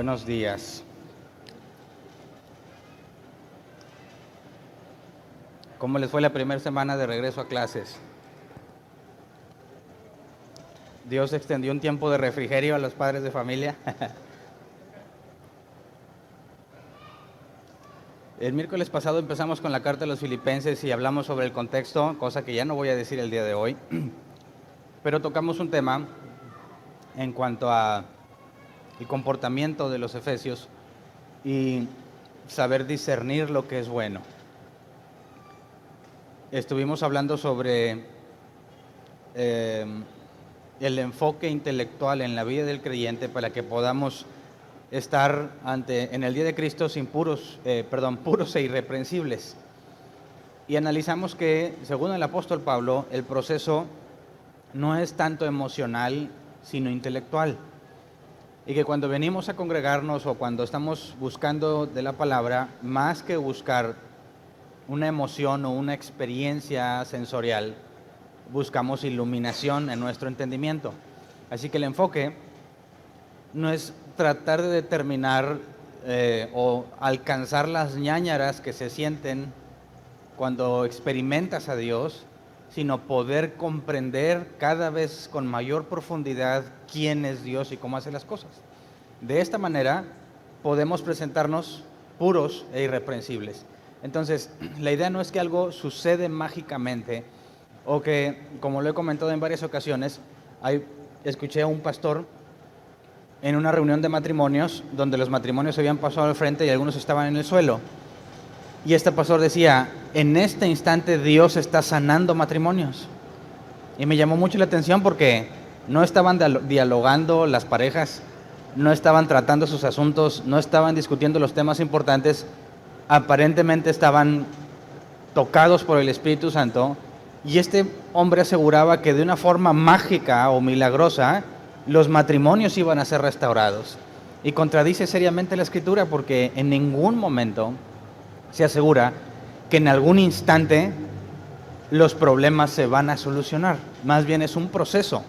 Buenos días. ¿Cómo les fue la primera semana de regreso a clases? ¿Dios extendió un tiempo de refrigerio a los padres de familia? El miércoles pasado empezamos con la carta de los Filipenses y hablamos sobre el contexto, cosa que ya no voy a decir el día de hoy, pero tocamos un tema en cuanto a el comportamiento de los efesios y saber discernir lo que es bueno. Estuvimos hablando sobre el enfoque intelectual en la vida del creyente para que podamos estar en el día de Cristo puros e irreprensibles. Y analizamos que, según el apóstol Pablo, el proceso no es tanto emocional, sino intelectual. Y que cuando venimos a congregarnos o cuando estamos buscando de la palabra, más que buscar una emoción o una experiencia sensorial, buscamos iluminación en nuestro entendimiento. Así que el enfoque no es tratar de determinar o alcanzar las ñáñaras que se sienten cuando experimentas a Dios, sino poder comprender cada vez con mayor profundidad quién es Dios y cómo hace las cosas. De esta manera podemos presentarnos puros e irreprensibles. Entonces, la idea no es que algo sucede mágicamente o que, como lo he comentado en varias ocasiones, escuché a un pastor en una reunión de matrimonios donde los matrimonios se habían pasado al frente y algunos estaban en el suelo. Y este pastor decía, en este instante Dios está sanando matrimonios. Y me llamó mucho la atención porque no estaban dialogando las parejas, no estaban tratando sus asuntos, no estaban discutiendo los temas importantes, aparentemente estaban tocados por el Espíritu Santo. Y este hombre aseguraba que de una forma mágica o milagrosa, los matrimonios iban a ser restaurados. Y contradice seriamente la Escritura porque en ningún momento se asegura que en algún instante los problemas se van a solucionar. Más bien es un proceso.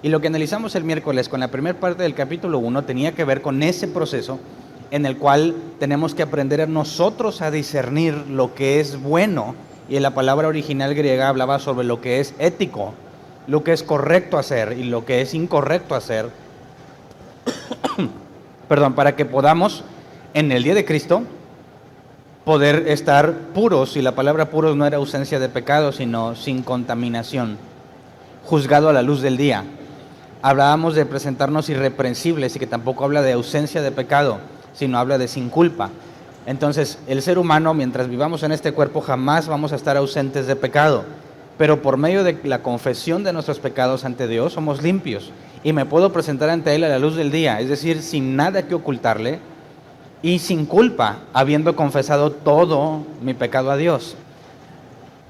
Y lo que analizamos el miércoles con la primera parte del capítulo 1 tenía que ver con ese proceso en el cual tenemos que aprender nosotros a discernir lo que es bueno. Y en la palabra original griega hablaba sobre lo que es ético, lo que es correcto hacer y lo que es incorrecto hacer. Para que podamos, en el día de Cristo, poder estar puros, y la palabra puros no era ausencia de pecado, sino sin contaminación, juzgado a la luz del día. Hablábamos de presentarnos irreprensibles y que tampoco habla de ausencia de pecado, sino habla de sin culpa. Entonces, el ser humano, mientras vivamos en este cuerpo, jamás vamos a estar ausentes de pecado, pero por medio de la confesión de nuestros pecados ante Dios, somos limpios, y me puedo presentar ante Él a la luz del día, es decir, sin nada que ocultarle, y sin culpa, habiendo confesado todo mi pecado a Dios.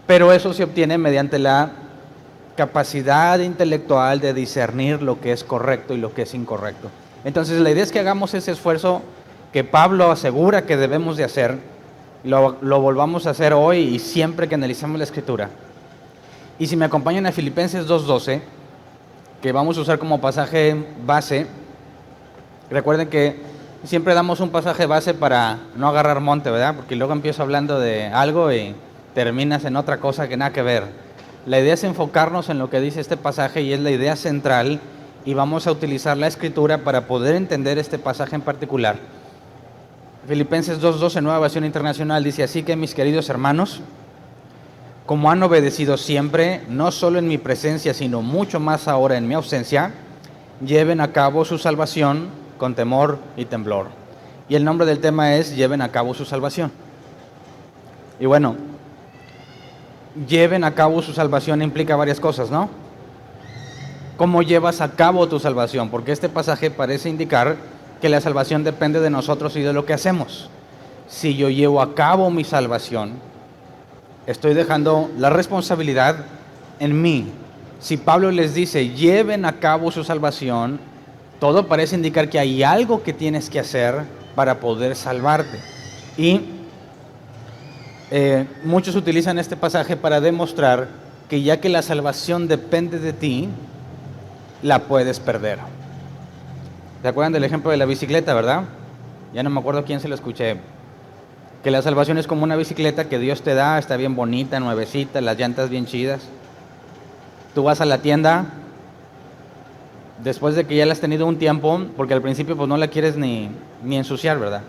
Pero eso se obtiene mediante la capacidad intelectual de discernir lo que es correcto y lo que es incorrecto. Entonces la idea es que hagamos ese esfuerzo que Pablo asegura que debemos de hacer, lo volvamos a hacer hoy y siempre que analicemos la Escritura. Y si me acompañan a Filipenses 2:12, que vamos a usar como pasaje base, recuerden que siempre damos un pasaje base para no agarrar monte, ¿verdad? Porque luego empiezo hablando de algo y terminas en otra cosa que nada que ver. La idea es enfocarnos en lo que dice este pasaje y es la idea central, y vamos a utilizar la Escritura para poder entender este pasaje en particular. Filipenses 2:12, Nueva Versión Internacional, dice así: que mis queridos hermanos, como han obedecido siempre, no solo en mi presencia, sino mucho más ahora en mi ausencia, lleven a cabo su salvación con temor y temblor. Y el nombre del tema es lleven a cabo su salvación. Y bueno, lleven a cabo su salvación implica varias cosas, ¿no? ¿Cómo llevas a cabo tu salvación? Porque este pasaje parece indicar que la salvación depende de nosotros y de lo que hacemos. Si yo llevo a cabo mi salvación, estoy dejando la responsabilidad en mí. Si Pablo les dice, lleven a cabo su salvación, todo parece indicar que hay algo que tienes que hacer para poder salvarte. Y muchos utilizan este pasaje para demostrar que ya que la salvación depende de ti, la puedes perder. ¿Se acuerdan del ejemplo de la bicicleta, verdad? ya no me acuerdo quién se lo escuché, que la salvación es como una bicicleta que Dios te da, está bien bonita, nuevecita, las llantas bien chidas. Tú vas a la tienda, después de que ya la has tenido un tiempo, porque al principio pues no la quieres ni ensuciar, ¿verdad?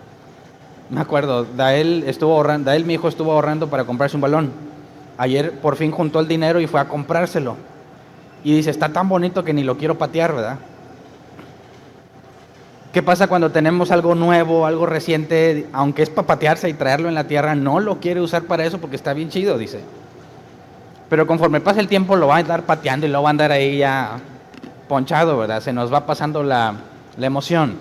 Me acuerdo, Dael, mi hijo, estuvo ahorrando para comprarse un balón. Ayer por fin juntó el dinero y fue a comprárselo. Y dice, está tan bonito que ni lo quiero patear, ¿verdad? ¿Qué pasa cuando tenemos algo nuevo, algo reciente, aunque es para patearse y traerlo en la tierra, no lo quiere usar para eso porque está bien chido, dice? Pero conforme pasa el tiempo lo va a andar pateando y lo va a andar ahí ya ponchado, ¿verdad? Se nos va pasando la emoción.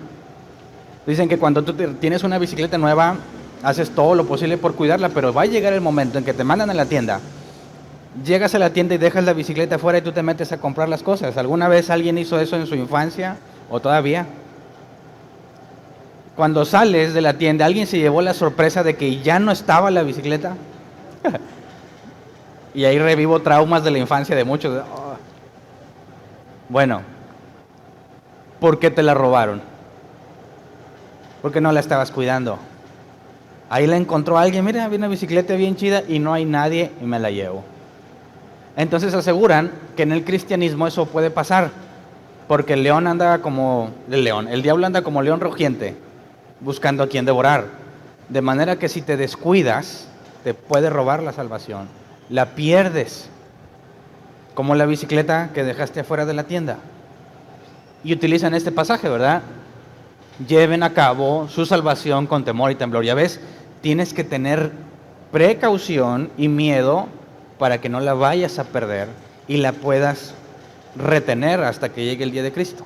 Dicen que cuando tú tienes una bicicleta nueva, haces todo lo posible por cuidarla, pero va a llegar el momento en que te mandan a la tienda. Llegas a la tienda y dejas la bicicleta afuera y tú te metes a comprar las cosas. ¿Alguna vez alguien hizo eso en su infancia o todavía? Cuando sales de la tienda, ¿alguien se llevó la sorpresa de que ya no estaba la bicicleta? Y ahí revivo traumas de la infancia de muchos. Oh. Bueno, ¿por qué te la robaron? Porque no la estabas cuidando. Ahí la encontró alguien, mira, había una bicicleta bien chida y no hay nadie y me la llevo. Entonces aseguran que en el cristianismo eso puede pasar, porque el diablo anda como león rugiente, buscando a quien devorar. De manera que si te descuidas, te puede robar la salvación. La pierdes, como la bicicleta que dejaste afuera de la tienda. Y utilizan este pasaje, ¿verdad? Lleven a cabo su salvación con temor y temblor. Ya ves, tienes que tener precaución y miedo para que no la vayas a perder y la puedas retener hasta que llegue el día de Cristo.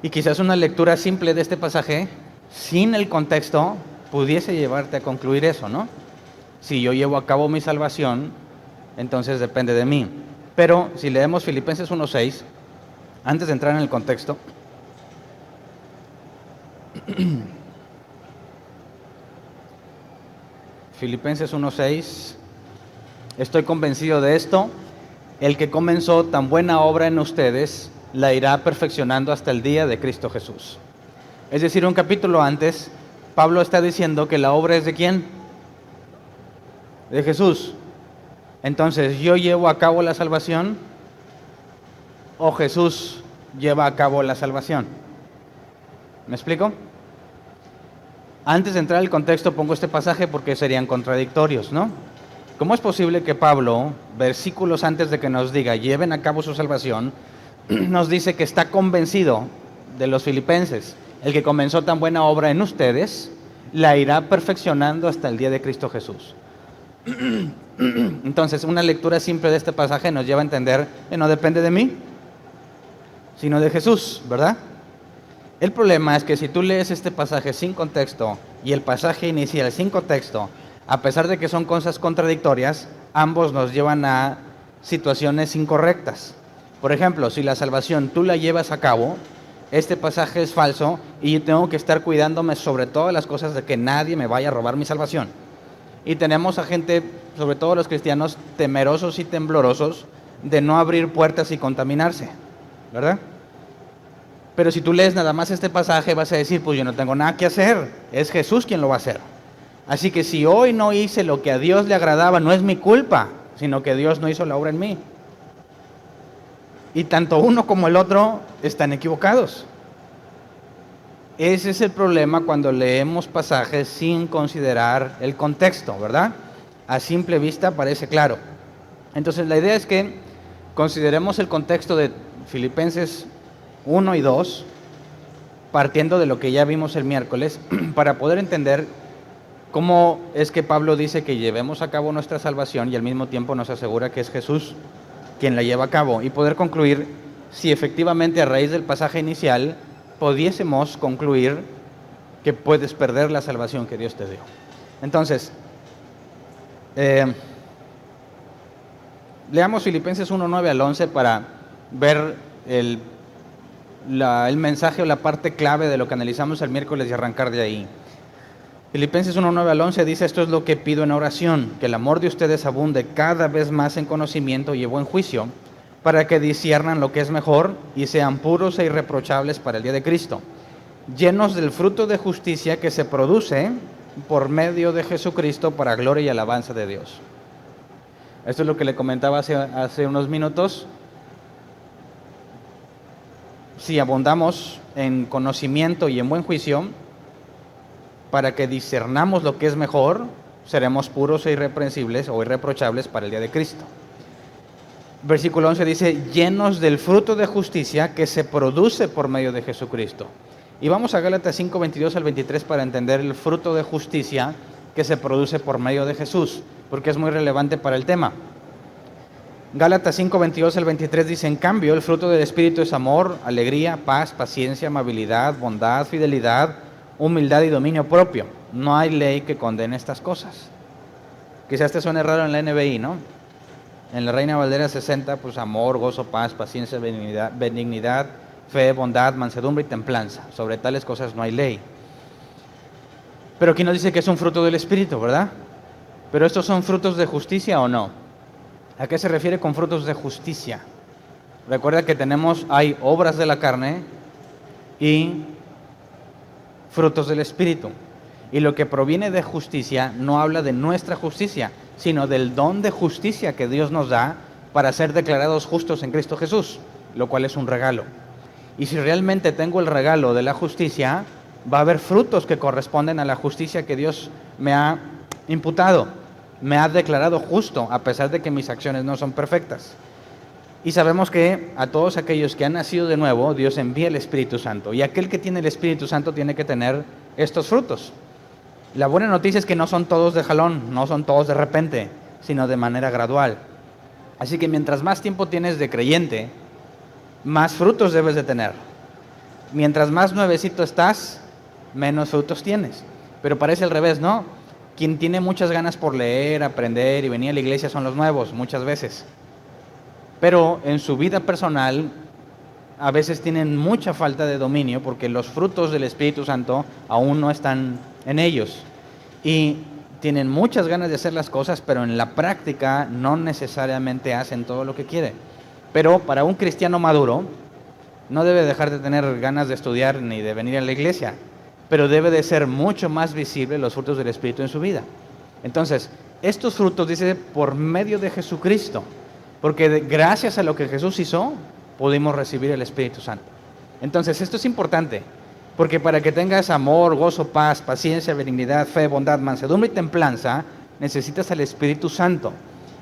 Y quizás una lectura simple de este pasaje, sin el contexto, pudiese llevarte a concluir eso, ¿no? Si yo llevo a cabo mi salvación, entonces depende de mí. Pero si leemos Filipenses 1:6, antes de entrar en el contexto, Filipenses 1:6, estoy convencido de esto, el que comenzó tan buena obra en ustedes, la irá perfeccionando hasta el día de Cristo Jesús. Es decir, un capítulo antes, Pablo está diciendo que la obra es ¿de quién? De Jesús. Entonces, ¿yo llevo a cabo la salvación o Jesús lleva a cabo la salvación? ¿Me explico? Antes de entrar al contexto pongo este pasaje porque serían contradictorios, ¿no? ¿Cómo es posible que Pablo, versículos antes de que nos diga lleven a cabo su salvación, nos dice que está convencido de los filipenses, el que comenzó tan buena obra en ustedes, la irá perfeccionando hasta el día de Cristo Jesús? Entonces, una lectura simple de este pasaje nos lleva a entender que no depende de mí, sino de Jesús, ¿verdad? El problema es que si tú lees este pasaje sin contexto y el pasaje inicial sin contexto, a pesar de que son cosas contradictorias, ambos nos llevan a situaciones incorrectas. Por ejemplo, si la salvación tú la llevas a cabo, este pasaje es falso y yo tengo que estar cuidándome sobre todas las cosas de que nadie me vaya a robar mi salvación. Y tenemos a gente, sobre todo los cristianos, temerosos y temblorosos de no abrir puertas y contaminarse, ¿verdad? Pero si tú lees nada más este pasaje vas a decir, pues yo no tengo nada que hacer, es Jesús quien lo va a hacer. Así que si hoy no hice lo que a Dios le agradaba, no es mi culpa, sino que Dios no hizo la obra en mí. Y tanto uno como el otro están equivocados. Ese es el problema cuando leemos pasajes sin considerar el contexto, ¿verdad? A simple vista parece claro. Entonces la idea es que consideremos el contexto de Filipenses 1 y 2, partiendo de lo que ya vimos el miércoles, para poder entender cómo es que Pablo dice que llevemos a cabo nuestra salvación y al mismo tiempo nos asegura que es Jesús quien la lleva a cabo, y poder concluir si efectivamente a raíz del pasaje inicial pudiésemos concluir que puedes perder la salvación que Dios te dio. Entonces, leamos Filipenses 1:9 al 11 para ver el mensaje o la parte clave de lo que analizamos el miércoles y arrancar de ahí. Filipenses 1:9 al 11 dice: esto es lo que pido en oración, que el amor de ustedes abunde cada vez más en conocimiento y buen juicio, para que disciernan lo que es mejor y sean puros e irreprochables para el día de Cristo, llenos del fruto de justicia que se produce por medio de Jesucristo para gloria y alabanza de Dios. Esto es lo que le comentaba hace unos minutos. Si abundamos en conocimiento y en buen juicio, para que discernamos lo que es mejor, seremos puros e irreprensibles o irreprochables para el día de Cristo. Versículo 11 dice, llenos del fruto de justicia que se produce por medio de Jesucristo. Y vamos a Gálatas 5, 22 al 23 para entender el fruto de justicia que se produce por medio de Jesús, porque es muy relevante para el tema. Gálatas 5, 22 al 23 dice, en cambio, el fruto del Espíritu es amor, alegría, paz, paciencia, amabilidad, bondad, fidelidad, humildad y dominio propio. No hay ley que condene estas cosas. Quizás te suene raro en la NBI, ¿no? En la Reina Valera 60, pues amor, gozo, paz, paciencia, benignidad, fe, bondad, mansedumbre y templanza. Sobre tales cosas no hay ley. Pero aquí nos dice que es un fruto del Espíritu, ¿verdad? Pero estos son frutos de justicia o no. ¿A qué se refiere con frutos de justicia? Recuerda que hay obras de la carne y frutos del Espíritu. Y lo que proviene de justicia no habla de nuestra justicia, sino del don de justicia que Dios nos da para ser declarados justos en Cristo Jesús, lo cual es un regalo. Y si realmente tengo el regalo de la justicia, va a haber frutos que corresponden a la justicia que Dios me ha imputado, me ha declarado justo, a pesar de que mis acciones no son perfectas. Y sabemos que a todos aquellos que han nacido de nuevo, Dios envía el Espíritu Santo. Y aquel que tiene el Espíritu Santo tiene que tener estos frutos. La buena noticia es que no son todos de jalón, no son todos de repente, sino de manera gradual. Así que mientras más tiempo tienes de creyente, más frutos debes de tener. Mientras más nuevecito estás, menos frutos tienes. Pero parece al revés, ¿no? Quien tiene muchas ganas por leer, aprender y venir a la iglesia son los nuevos, muchas veces. Pero en su vida personal, a veces tienen mucha falta de dominio porque los frutos del Espíritu Santo aún no están en ellos. Y tienen muchas ganas de hacer las cosas, pero en la práctica no necesariamente hacen todo lo que quieren. Pero para un cristiano maduro, no debe dejar de tener ganas de estudiar ni de venir a la iglesia, pero debe de ser mucho más visible los frutos del Espíritu en su vida. Entonces, estos frutos, dice, por medio de Jesucristo, porque gracias a lo que Jesús hizo, pudimos recibir el Espíritu Santo. Entonces, esto es importante, porque para que tengas amor, gozo, paz, paciencia, benignidad, fe, bondad, mansedumbre y templanza, necesitas al Espíritu Santo.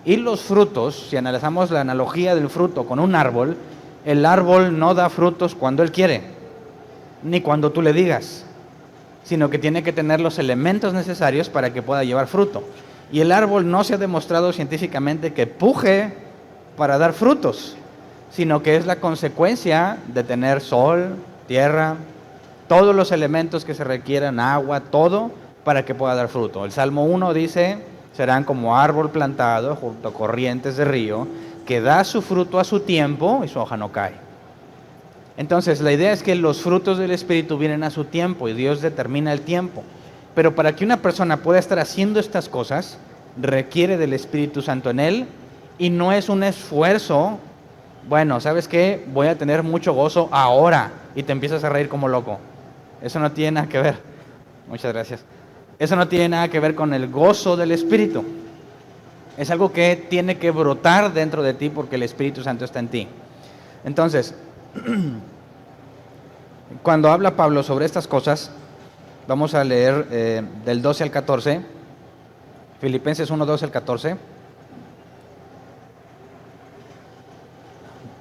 Y los frutos, si analizamos la analogía del fruto con un árbol, el árbol no da frutos cuando él quiere, ni cuando tú le digas, sino que tiene que tener los elementos necesarios para que pueda llevar fruto. Y el árbol no se ha demostrado científicamente que puje para dar frutos, sino que es la consecuencia de tener sol, tierra, todos los elementos que se requieran, agua, todo, para que pueda dar fruto. El Salmo 1 dice, serán como árbol plantado junto a corrientes de río, que da su fruto a su tiempo y su hoja no cae. Entonces, la idea es que los frutos del Espíritu vienen a su tiempo y Dios determina el tiempo. Pero para que una persona pueda estar haciendo estas cosas, requiere del Espíritu Santo en él y no es un esfuerzo. Bueno, ¿sabes qué? Voy a tener mucho gozo ahora y te empiezas a reír como loco. Eso no tiene nada que ver. Muchas gracias. Eso no tiene nada que ver con el gozo del Espíritu. Es algo que tiene que brotar dentro de ti porque el Espíritu Santo está en ti. Entonces, cuando habla Pablo sobre estas cosas, vamos a leer del 12 al 14, Filipenses 1, 12 al 14.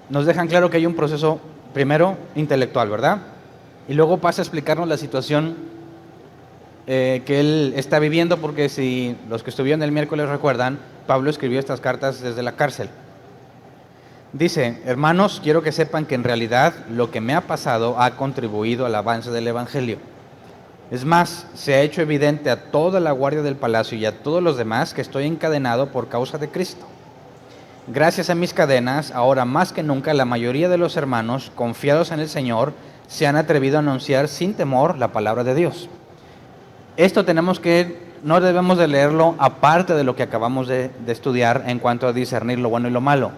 Nos dejan claro que hay un proceso, primero, intelectual, ¿verdad? Y luego pasa a explicarnos la situación que él está viviendo, porque si los que estuvieron el miércoles recuerdan, Pablo escribió estas cartas desde la cárcel. Dice, hermanos, quiero que sepan que en realidad lo que me ha pasado ha contribuido al avance del Evangelio. Es más, se ha hecho evidente a toda la guardia del palacio y a todos los demás que estoy encadenado por causa de Cristo. Gracias a mis cadenas, ahora más que nunca, la mayoría de los hermanos, confiados en el Señor, se han atrevido a anunciar sin temor la palabra de Dios. Esto no debemos de leerlo aparte de lo que acabamos de estudiar en cuanto a discernir lo bueno y lo malo.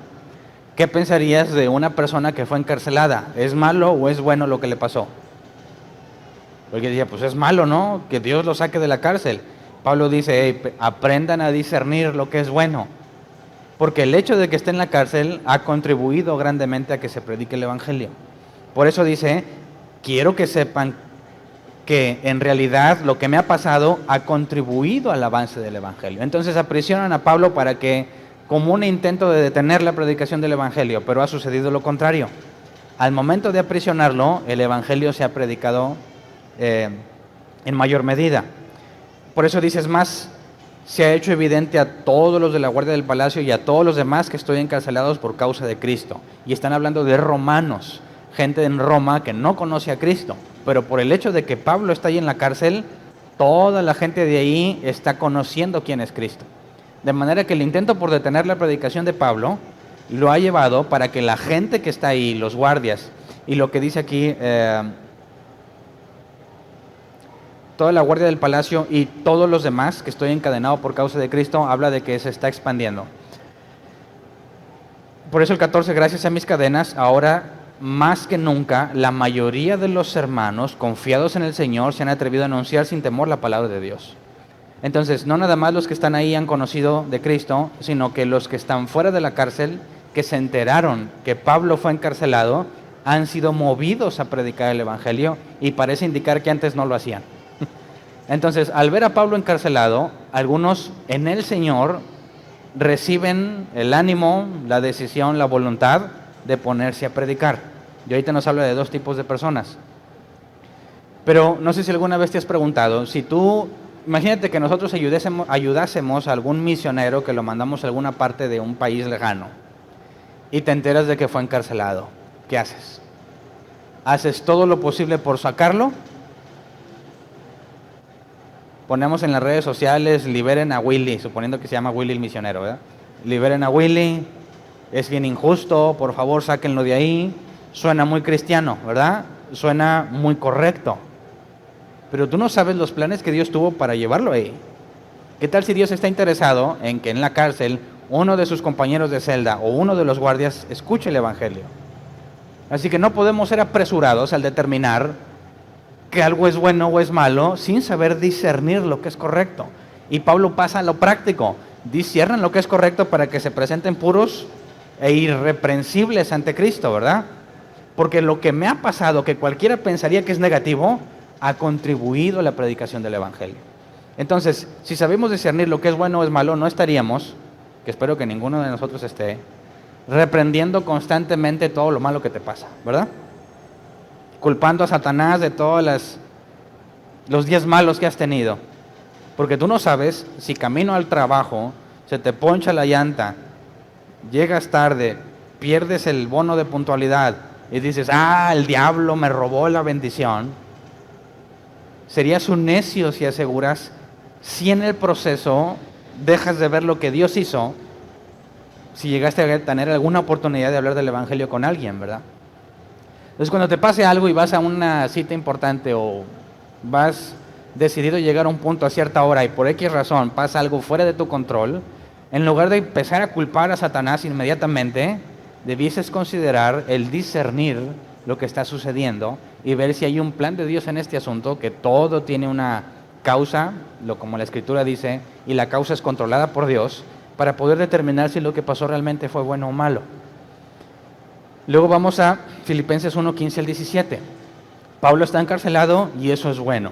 ¿Qué pensarías de una persona que fue encarcelada? ¿Es malo o es bueno lo que le pasó? Porque decía, pues es malo, ¿no? Que Dios lo saque de la cárcel. Pablo dice, hey, aprendan a discernir lo que es bueno. Porque el hecho de que esté en la cárcel ha contribuido grandemente a que se predique el Evangelio. Por eso dice, quiero que sepan que en realidad lo que me ha pasado ha contribuido al avance del Evangelio. Entonces aprisionan a Pablo para que, como un intento de detener la predicación del Evangelio, pero ha sucedido lo contrario. Al momento de aprisionarlo, el Evangelio se ha predicado en mayor medida. Por eso dices más, se ha hecho evidente a todos los de la guardia del palacio y a todos los demás que estoy encarcelados por causa de Cristo. Y están hablando de romanos, gente en Roma que no conoce a Cristo, pero por el hecho de que Pablo está ahí en la cárcel, toda la gente de ahí está conociendo quién es Cristo. De manera que el intento por detener la predicación de Pablo lo ha llevado para que la gente que está ahí, los guardias, y lo que dice aquí, toda la guardia del palacio y todos los demás que estoy encadenado por causa de Cristo, habla de que se está expandiendo. Por eso el 14, gracias a mis cadenas, ahora más que nunca, la mayoría de los hermanos confiados en el Señor se han atrevido a anunciar sin temor la palabra de Dios. Entonces, no nada más los que están ahí han conocido de Cristo, sino que los que están fuera de la cárcel, que se enteraron que Pablo fue encarcelado, han sido movidos a predicar el Evangelio y parece indicar que antes no lo hacían. Entonces, al ver a Pablo encarcelado, algunos en el Señor reciben el ánimo, la decisión, la voluntad de ponerse a predicar. Y ahorita nos habla de dos tipos de personas. Pero no sé si alguna vez te has preguntado, si tú, imagínate que nosotros ayudásemos a algún misionero que lo mandamos a alguna parte de un país lejano y te enteras de que fue encarcelado. ¿Qué haces? ¿Haces todo lo posible por sacarlo? Ponemos en las redes sociales, liberen a Willy, suponiendo que se llama Willy el misionero, ¿verdad? Liberen a Willy, es bien injusto, por favor sáquenlo de ahí. Suena muy cristiano, ¿verdad? Suena muy correcto. Pero tú no sabes los planes que Dios tuvo para llevarlo ahí. ¿Qué tal si Dios está interesado en que en la cárcel uno de sus compañeros de celda o uno de los guardias escuche el Evangelio? Así que no podemos ser apresurados al determinar que algo es bueno o es malo sin saber discernir lo que es correcto. Y Pablo pasa a lo práctico. Disciernan lo que es correcto para que se presenten puros e irreprensibles ante Cristo, ¿verdad? Porque lo que me ha pasado, que cualquiera pensaría que es negativo, ha contribuido a la predicación del Evangelio. Entonces, si sabemos discernir lo que es bueno o es malo, no estaríamos, que espero que ninguno de nosotros esté, reprendiendo constantemente todo lo malo que te pasa, ¿verdad? Culpando a Satanás de todos los días malos que has tenido. Porque tú no sabes si camino al trabajo se te poncha la llanta, llegas tarde, pierdes el bono de puntualidad y dices, el diablo me robó la bendición. Serías un necio si aseguras, si en el proceso dejas de ver lo que Dios hizo, si llegaste a tener alguna oportunidad de hablar del Evangelio con alguien, ¿verdad? Entonces, cuando te pase algo y vas a una cita importante o vas decidido a llegar a un punto a cierta hora y por X razón pasa algo fuera de tu control, en lugar de empezar a culpar a Satanás inmediatamente, debieses considerar el discernir lo que está sucediendo y ver si hay un plan de Dios en este asunto, que todo tiene una causa, como la Escritura dice, y la causa es controlada por Dios, para poder determinar si lo que pasó realmente fue bueno o malo. Luego vamos a Filipenses 1, 15 al 17. Pablo está encarcelado y eso es bueno.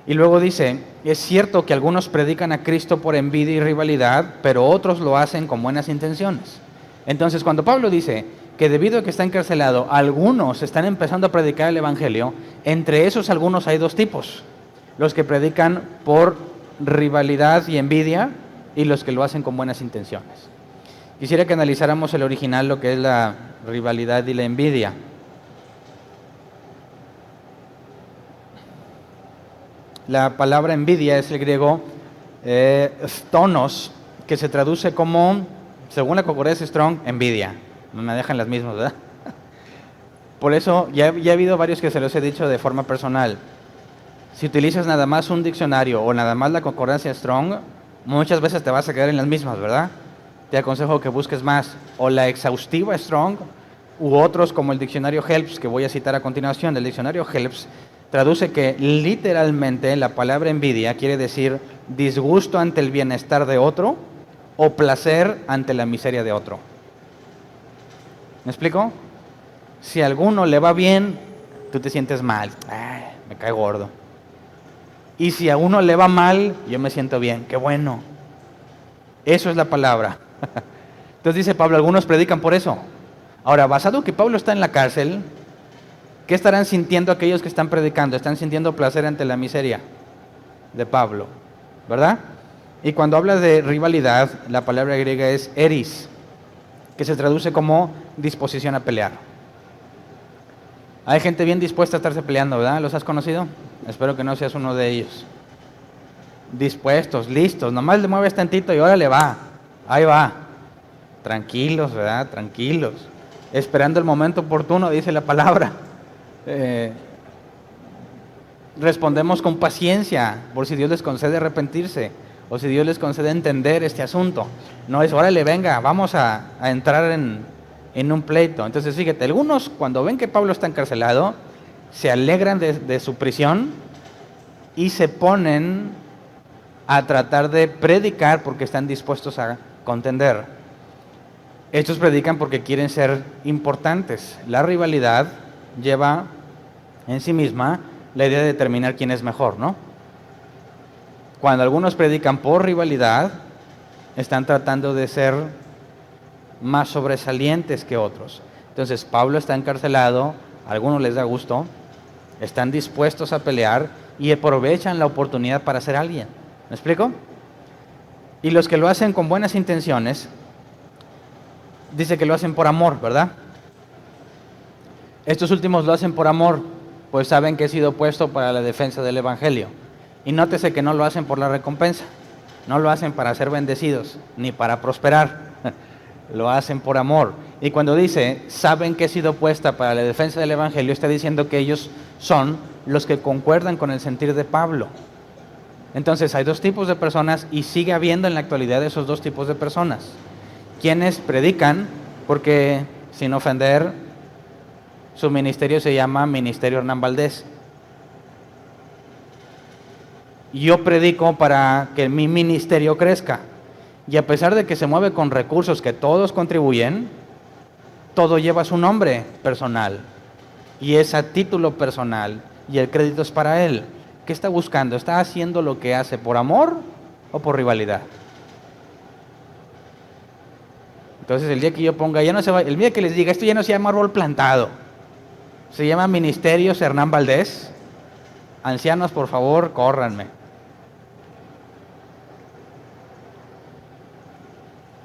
Y luego dice, es cierto que algunos predican a Cristo por envidia y rivalidad, pero otros lo hacen con buenas intenciones. Entonces, cuando Pablo dice que debido a que está encarcelado, algunos están empezando a predicar el Evangelio, entre esos algunos hay dos tipos. Los que predican por rivalidad y envidia y los que lo hacen con buenas intenciones. Quisiera que analizáramos el original, lo que es la rivalidad y la envidia. La palabra envidia es el griego stonos, que se traduce como, según la concordancia Strong, envidia. No me dejan las mismas, ¿verdad? Por eso ya ha habido varios que se los he dicho de forma personal. Si utilizas nada más un diccionario o nada más la concordancia Strong, muchas veces te vas a quedar en las mismas, ¿verdad? Te aconsejo que busques más o la exhaustiva Strong u otros como el diccionario Helps, que voy a citar a continuación. El diccionario Helps traduce que literalmente la palabra envidia quiere decir disgusto ante el bienestar de otro o placer ante la miseria de otro. ¿Me explico? Si a alguno le va bien, tú te sientes mal. Ay, me cae gordo. Y si a uno le va mal, yo me siento bien. Qué bueno. Eso es la palabra. Entonces dice Pablo, algunos predican por eso. Ahora, basado en que Pablo está en la cárcel, ¿qué estarán sintiendo aquellos que están predicando? Están sintiendo placer ante la miseria de Pablo, ¿verdad? Y cuando habla de rivalidad, la palabra griega es eris, que se traduce como disposición a pelear. Hay gente bien dispuesta a estarse peleando, ¿verdad? ¿Los has conocido? Espero que no seas uno de ellos. Dispuestos, listos, nomás le mueves tantito y órale va, ahí va. Tranquilos, ¿verdad? Tranquilos. Esperando el momento oportuno, dice la palabra. Respondemos con paciencia, por si Dios les concede arrepentirse, o si Dios les concede entender este asunto. No es, órale, venga, vamos a entrar en un pleito. Entonces, fíjate, algunos cuando ven que Pablo está encarcelado, se alegran de su prisión y se ponen a tratar de predicar porque están dispuestos a contender. Estos predican porque quieren ser importantes. La rivalidad lleva en sí misma la idea de determinar quién es mejor, ¿no? Cuando algunos predican por rivalidad, están tratando de ser más sobresalientes que otros. Entonces, Pablo está encarcelado, a algunos les da gusto, están dispuestos a pelear y aprovechan la oportunidad para ser alguien. ¿Me explico? Y los que lo hacen con buenas intenciones, dice que lo hacen por amor, ¿verdad? Estos últimos lo hacen por amor, pues saben que he sido puesto para la defensa del Evangelio. Y nótese que no lo hacen por la recompensa, no lo hacen para ser bendecidos, ni para prosperar, lo hacen por amor. Y cuando dice, saben que he sido puesta para la defensa del Evangelio, está diciendo que ellos son los que concuerdan con el sentir de Pablo. Entonces hay dos tipos de personas y sigue habiendo en la actualidad esos dos tipos de personas. Quienes predican porque, sin ofender, su ministerio se llama Ministerio Hernán Valdés. Yo predico para que mi ministerio crezca. Y a pesar de que se mueve con recursos que todos contribuyen, todo lleva su nombre personal. Y es a título personal. Y el crédito es para él. ¿Qué está buscando? ¿Está haciendo lo que hace por amor o por rivalidad? Entonces el día que yo ponga, ya no se va, el día que les diga, esto ya no se llama árbol plantado, se llama Ministerios Hernán Valdés. Ancianos, por favor, córranme.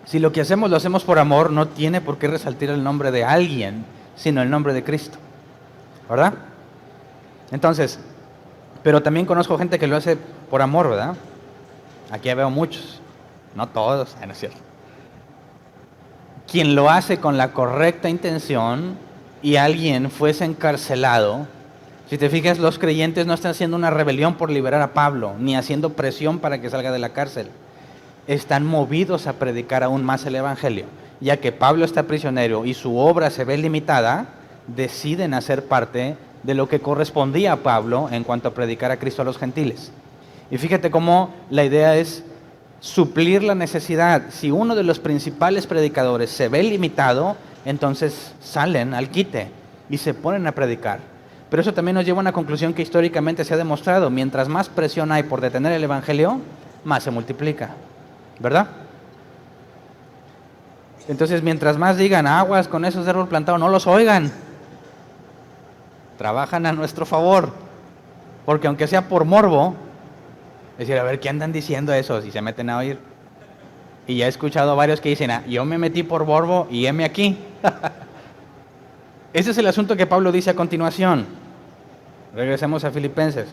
Si lo que hacemos lo hacemos por amor, no tiene por qué resaltar el nombre de alguien, sino el nombre de Cristo, ¿verdad? Entonces, pero también conozco gente que lo hace por amor, ¿verdad? Aquí veo muchos, no todos, no es cierto. Quien lo hace con la correcta intención y alguien fuese encarcelado, si te fijas, los creyentes no están haciendo una rebelión por liberar a Pablo, ni haciendo presión para que salga de la cárcel. Están movidos a predicar aún más el Evangelio. Ya que Pablo está prisionero y su obra se ve limitada, deciden hacer parte de lo que correspondía a Pablo en cuanto a predicar a Cristo a los gentiles. Y fíjate cómo la idea es suplir la necesidad. Si uno de los principales predicadores se ve limitado, entonces salen al quite y se ponen a predicar. Pero eso también nos lleva a una conclusión que históricamente se ha demostrado. Mientras más presión hay por detener el Evangelio, más se multiplica, ¿verdad? Entonces, mientras más digan aguas con esos de árbol plantado, no los oigan. Trabajan a nuestro favor. Porque aunque sea por morbo, es decir, a ver, ¿qué andan diciendo esos? Y se meten a oír. Y ya he escuchado a varios que dicen, yo me metí por morbo y heme aquí. Ese es el asunto que Pablo dice a continuación. Regresemos a Filipenses.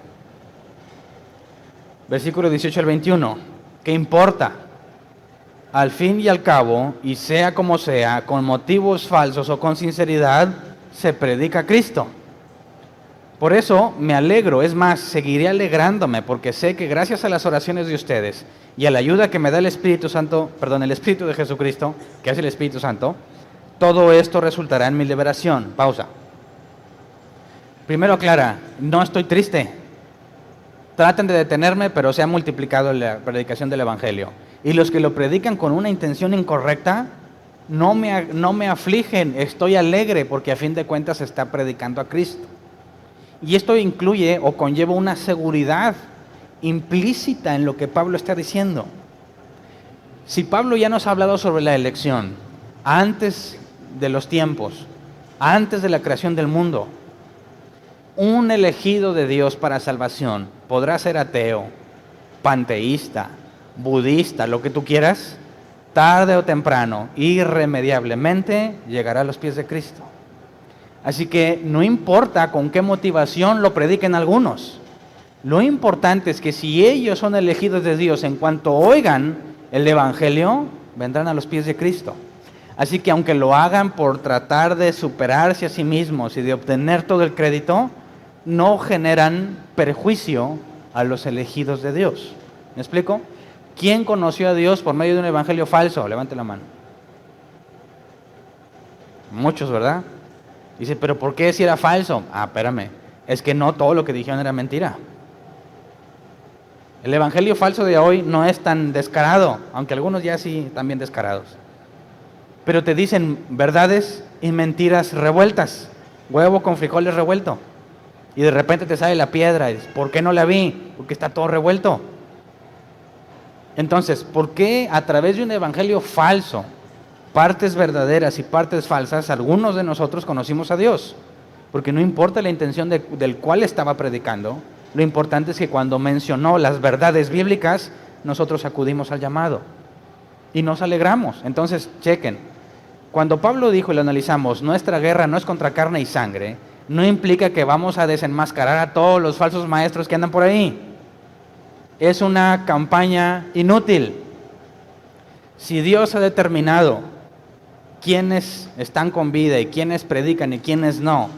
Versículo 18 al 21. ¿Qué importa? Al fin y al cabo, y sea como sea, con motivos falsos o con sinceridad, se predica a Cristo. Por eso me alegro, es más, seguiré alegrándome, porque sé que gracias a las oraciones de ustedes y a la ayuda que me da el Espíritu Santo, el Espíritu de Jesucristo, que es el Espíritu Santo, todo esto resultará en mi liberación. Pausa. Primero aclara, no estoy triste. Traten de detenerme, pero se ha multiplicado la predicación del Evangelio. Y los que lo predican con una intención incorrecta, no me afligen, estoy alegre porque a fin de cuentas se está predicando a Cristo. Y esto incluye o conlleva una seguridad implícita en lo que Pablo está diciendo. Si Pablo ya nos ha hablado sobre la elección, antes de los tiempos, antes de la creación del mundo, un elegido de Dios para salvación podrá ser ateo, panteísta, budista, lo que tú quieras, tarde o temprano, irremediablemente llegará a los pies de Cristo. Así que no importa con qué motivación lo prediquen algunos. Lo importante es que si ellos son elegidos de Dios, en cuanto oigan el Evangelio, vendrán a los pies de Cristo. Así que aunque lo hagan por tratar de superarse a sí mismos y de obtener todo el crédito, no generan perjuicio a los elegidos de Dios. ¿Me explico? ¿Quién conoció a Dios por medio de un evangelio falso? Levante la mano. Muchos, ¿verdad? Dice, ¿pero por qué si era falso? Espérame, es que no todo lo que dijeron era mentira. El evangelio falso de hoy no es tan descarado, aunque algunos ya sí también descarados. Pero te dicen verdades y mentiras revueltas, huevo con frijoles revuelto. Y de repente te sale la piedra y dices, ¿por qué no la vi? Porque está todo revuelto. Entonces, ¿por qué a través de un evangelio falso, partes verdaderas y partes falsas, algunos de nosotros conocimos a Dios? Porque no importa la intención del cual estaba predicando, lo importante es que cuando mencionó las verdades bíblicas, nosotros acudimos al llamado y nos alegramos. Entonces, chequen, cuando Pablo dijo y lo analizamos, nuestra guerra no es contra carne y sangre, no implica que vamos a desenmascarar a todos los falsos maestros que andan por ahí. Es una campaña inútil. Si Dios ha determinado quiénes están con vida y quiénes predican y quiénes no,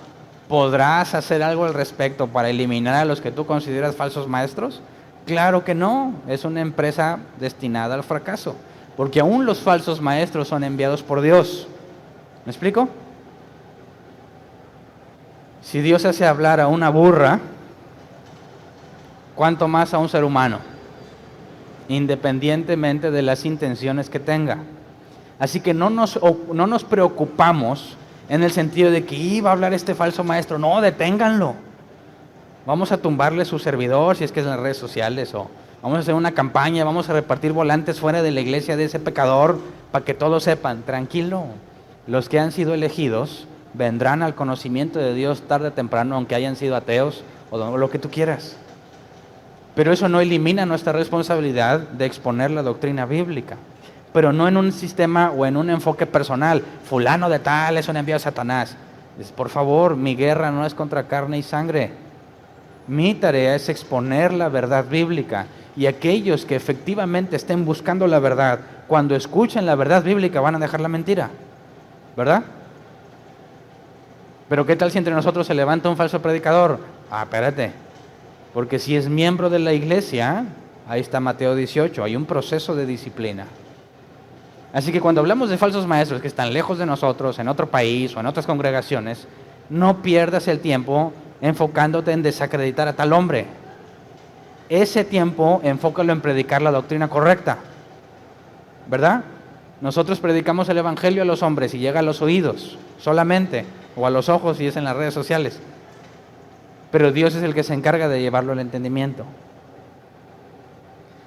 ¿podrás hacer algo al respecto para eliminar a los que tú consideras falsos maestros? Claro que no, es una empresa destinada al fracaso, porque aún los falsos maestros son enviados por Dios. ¿Me explico? Si Dios hace hablar a una burra, ¿cuánto más a un ser humano? Independientemente de las intenciones que tenga. Así que no nos preocupamos en el sentido de que iba a hablar este falso maestro. No, deténganlo. Vamos a tumbarle su servidor, si es que es en las redes sociales, o vamos a hacer una campaña, vamos a repartir volantes fuera de la iglesia de ese pecador para que todos sepan. Tranquilo, los que han sido elegidos vendrán al conocimiento de Dios tarde o temprano, aunque hayan sido ateos o lo que tú quieras. Pero eso no elimina nuestra responsabilidad de exponer la doctrina bíblica, pero no en un sistema o en un enfoque personal. Fulano de tal es un enviado de Satanás. Por favor, mi guerra no es contra carne y sangre. Mi tarea es exponer la verdad bíblica, y aquellos que efectivamente estén buscando la verdad, cuando escuchen la verdad bíblica van a dejar la mentira, ¿verdad? Pero ¿qué tal si entre nosotros se levanta un falso predicador? Espérate, porque si es miembro de la iglesia, ahí está Mateo 18, hay un proceso de disciplina. Así que cuando hablamos de falsos maestros que están lejos de nosotros, en otro país o en otras congregaciones, no pierdas el tiempo enfocándote en desacreditar a tal hombre. Ese tiempo enfócalo en predicar la doctrina correcta, ¿verdad? Nosotros predicamos el evangelio a los hombres y llega a los oídos solamente, o a los ojos si es en las redes sociales. Pero Dios es el que se encarga de llevarlo al entendimiento.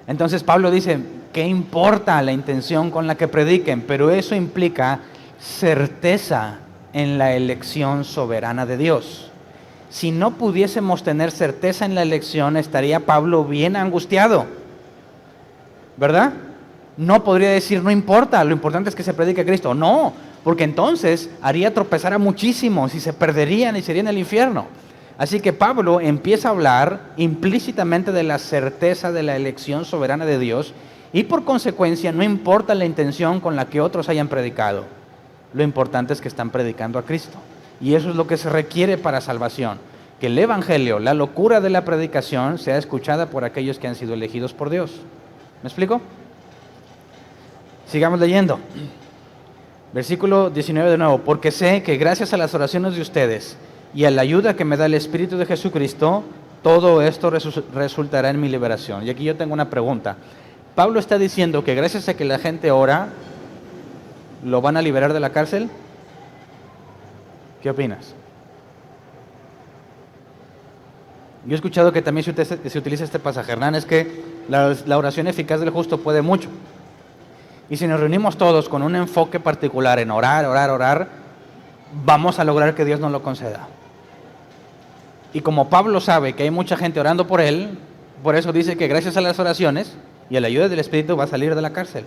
Entonces Pablo dice, ¿qué importa la intención con la que prediquen? Pero eso implica certeza en la elección soberana de Dios. Si no pudiésemos tener certeza en la elección, estaría Pablo bien angustiado, ¿verdad? No podría decir, no importa, lo importante es que se predique a Cristo. No, porque entonces haría tropezar a muchísimos y se perderían y serían el infierno. Así que Pablo empieza a hablar implícitamente de la certeza de la elección soberana de Dios, y por consecuencia no importa la intención con la que otros hayan predicado. Lo importante es que están predicando a Cristo. Y eso es lo que se requiere para salvación. Que el evangelio, la locura de la predicación, sea escuchada por aquellos que han sido elegidos por Dios. ¿Me explico? Sigamos leyendo. Versículo 19 de nuevo. Porque sé que gracias a las oraciones de ustedes y a la ayuda que me da el Espíritu de Jesucristo, todo esto resultará en mi liberación. Y aquí yo tengo una pregunta. Pablo está diciendo que gracias a que la gente ora, ¿lo van a liberar de la cárcel? ¿Qué opinas? Yo he escuchado que también se utiliza este pasaje, Hernán, es que la oración eficaz del justo puede mucho. Y si nos reunimos todos con un enfoque particular en orar, orar, orar, vamos a lograr que Dios nos lo conceda. Y como Pablo sabe que hay mucha gente orando por él, por eso dice que gracias a las oraciones y a la ayuda del Espíritu va a salir de la cárcel.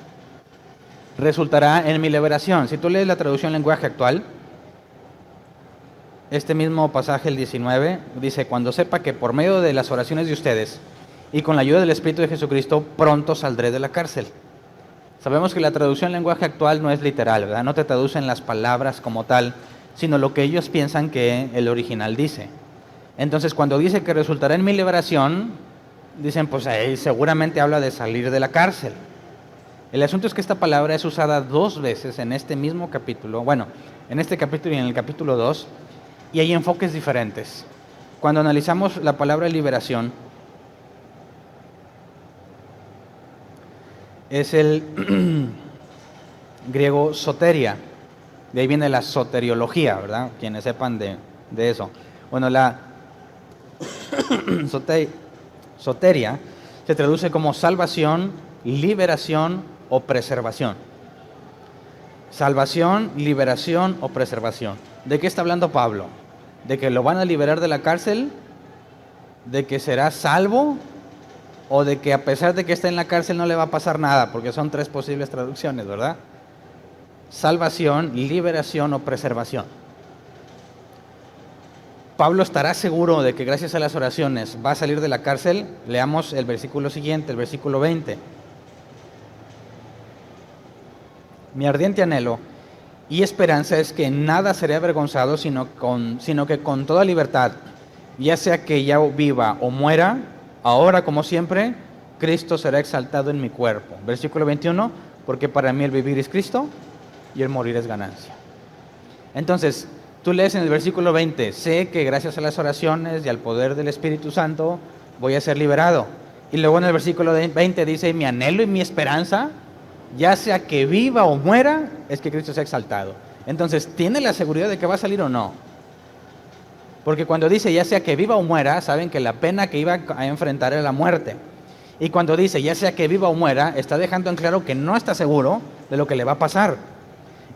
Resultará en mi liberación. Si tú lees la traducción lenguaje actual, este mismo pasaje, el 19, dice: cuando sepa que por medio de las oraciones de ustedes y con la ayuda del Espíritu de Jesucristo, pronto saldré de la cárcel. Sabemos que la traducción lenguaje actual no es literal, ¿verdad? No te traducen las palabras como tal, sino lo que ellos piensan que el original dice. Entonces, cuando dice que resultará en mi liberación, dicen, pues ahí seguramente habla de salir de la cárcel. El asunto es que esta palabra es usada 2 veces en este mismo capítulo, bueno, en este capítulo y en el capítulo 2, y hay enfoques diferentes. Cuando analizamos la palabra liberación, es el griego soteria, de ahí viene la soteriología, ¿verdad? Quienes sepan de eso. Bueno, la soteria se traduce como salvación, liberación o preservación. Salvación, liberación o preservación. ¿De qué está hablando Pablo? ¿De que lo van a liberar de la cárcel? ¿De que será salvo? ¿O de que a pesar de que está en la cárcel no le va a pasar nada? Porque son 3 posibles traducciones, ¿verdad? Salvación, liberación o preservación. Pablo estará seguro de que gracias a las oraciones va a salir de la cárcel. Leamos el versículo siguiente, el versículo 20. Mi ardiente anhelo y esperanza es que nada seré avergonzado, sino que con toda libertad, ya sea que ya viva o muera, ahora como siempre, Cristo será exaltado en mi cuerpo. Versículo 21, porque para mí el vivir es Cristo y el morir es ganancia. Entonces, tú lees en el versículo 20, sé que gracias a las oraciones y al poder del Espíritu Santo voy a ser liberado. Y luego en el versículo 20 dice, mi anhelo y mi esperanza, ya sea que viva o muera, es que Cristo sea exaltado. Entonces, ¿tiene la seguridad de que va a salir o no? Porque cuando dice, ya sea que viva o muera, saben que la pena que iba a enfrentar era la muerte. Y cuando dice, ya sea que viva o muera, está dejando en claro que no está seguro de lo que le va a pasar.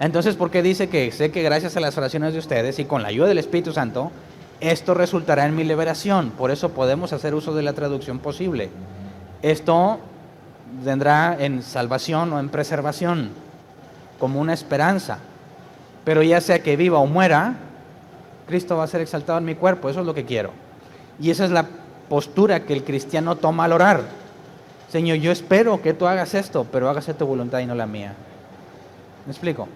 Entonces, ¿por qué dice que sé que gracias a las oraciones de ustedes y con la ayuda del Espíritu Santo, esto resultará en mi liberación? Por eso podemos hacer uso de la traducción posible. Esto vendrá en salvación o en preservación, como una esperanza. Pero ya sea que viva o muera, Cristo va a ser exaltado en mi cuerpo. Eso es lo que quiero. Y esa es la postura que el cristiano toma al orar. Señor, yo espero que tú hagas esto, pero hágase tu voluntad y no la mía. ¿Me explico?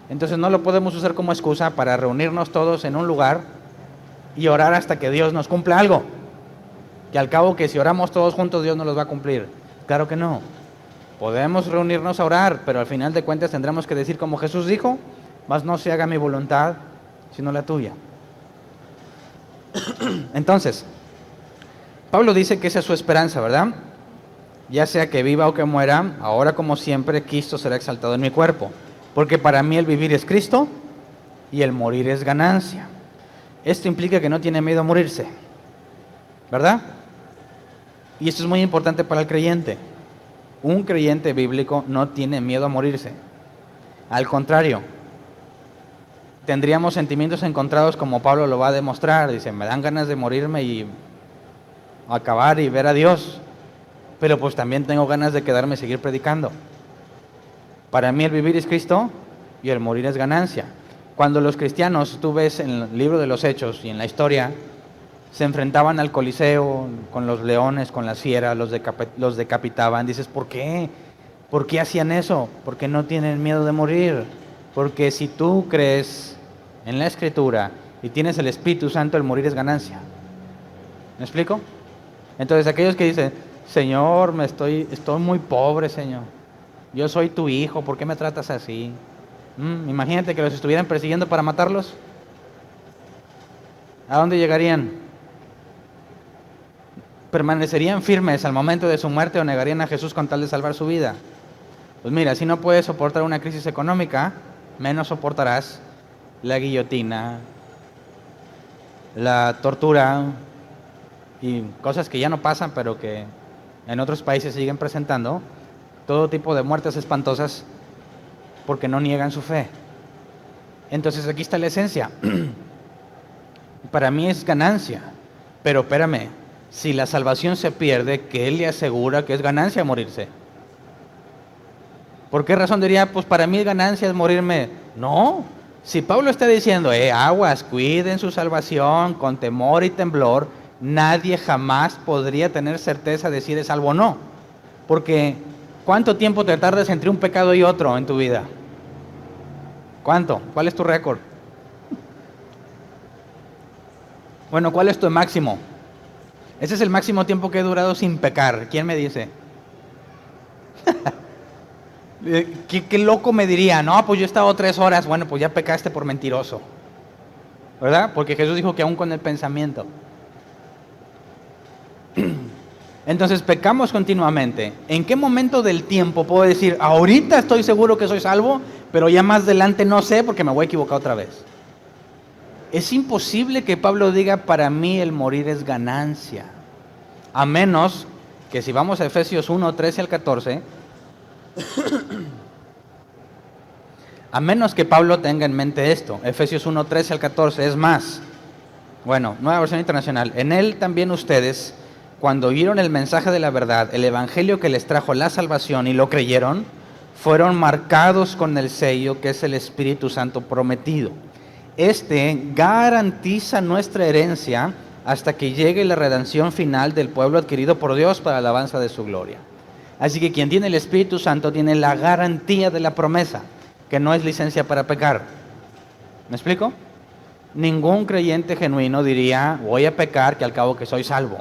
Entonces no lo podemos usar como excusa para reunirnos todos en un lugar y orar hasta que Dios nos cumpla algo. Que al cabo que si oramos todos juntos Dios nos los va a cumplir. Claro que no. Podemos reunirnos a orar, pero al final de cuentas tendremos que decir como Jesús dijo, mas no se haga mi voluntad, sino la tuya. Entonces, Pablo dice que esa es su esperanza, ¿verdad? Ya sea que viva o que muera, ahora como siempre, Cristo será exaltado en mi cuerpo. Porque para mí el vivir es Cristo y el morir es ganancia. Esto implica que no tiene miedo a morirse, ¿verdad? Y esto es muy importante para el creyente. Un creyente bíblico no tiene miedo a morirse. Al contrario, tendríamos sentimientos encontrados como Pablo lo va a demostrar. Dice, me dan ganas de morirme y acabar y ver a Dios. Pero pues también tengo ganas de quedarme y seguir predicando. Para mí el vivir es Cristo y el morir es ganancia. Cuando los cristianos, tú ves en el libro de los Hechos y en la historia, se enfrentaban al Coliseo con los leones, con las fieras, los decapitaban. Dices, ¿por qué? ¿Por qué hacían eso? Porque no tienen miedo de morir. Porque si tú crees en la Escritura y tienes el Espíritu Santo, el morir es ganancia. ¿Me explico? Entonces aquellos que dicen, Señor, estoy muy pobre, Señor. Yo soy tu hijo, ¿por qué me tratas así? Imagínate que los estuvieran persiguiendo para matarlos. ¿A dónde llegarían? ¿Permanecerían firmes al momento de su muerte o negarían a Jesús con tal de salvar su vida? Pues mira, si no puedes soportar una crisis económica, menos soportarás la guillotina, la tortura y cosas que ya no pasan, pero que en otros países siguen presentando, todo tipo de muertes espantosas porque no niegan su fe. Entonces aquí está la esencia. Para mí es ganancia, pero espérame, si la salvación se pierde, ¿qué le asegura que es ganancia morirse? ¿Por qué razón diría, pues para mí es ganancia es morirme? No, si Pablo está diciendo, aguas, cuiden su salvación con temor y temblor, nadie jamás podría tener certeza de si eres salvo o no. Porque, ¿cuánto tiempo te tardas entre un pecado y otro en tu vida? ¿Cuánto? ¿Cuál es tu récord? Bueno, ¿cuál es tu máximo? Ese es el máximo tiempo que he durado sin pecar. ¿Quién me dice? ¿Qué loco me diría? No, pues yo he estado 3 horas. Bueno, pues ya pecaste por mentiroso, ¿verdad? Porque Jesús dijo que aún con el pensamiento. Entonces pecamos continuamente. ¿En qué momento del tiempo puedo decir, ahorita estoy seguro que soy salvo, pero ya más adelante no sé porque me voy a equivocar otra vez? Es imposible que Pablo diga, para mí el morir es ganancia. A menos que si vamos a Efesios 1, 13 al 14, a menos que Pablo tenga en mente esto, Efesios 1, 13 al 14, es más. Bueno, Nueva Versión Internacional. En él también ustedes, cuando oyeron el mensaje de la verdad, el evangelio que les trajo la salvación y lo creyeron, fueron marcados con el sello que es el Espíritu Santo prometido. Este garantiza nuestra herencia hasta que llegue la redención final del pueblo adquirido por Dios para la alabanza de su gloria. Así que quien tiene el Espíritu Santo tiene la garantía de la promesa, que no es licencia para pecar. ¿Me explico? Ningún creyente genuino diría, voy a pecar que al cabo que soy salvo.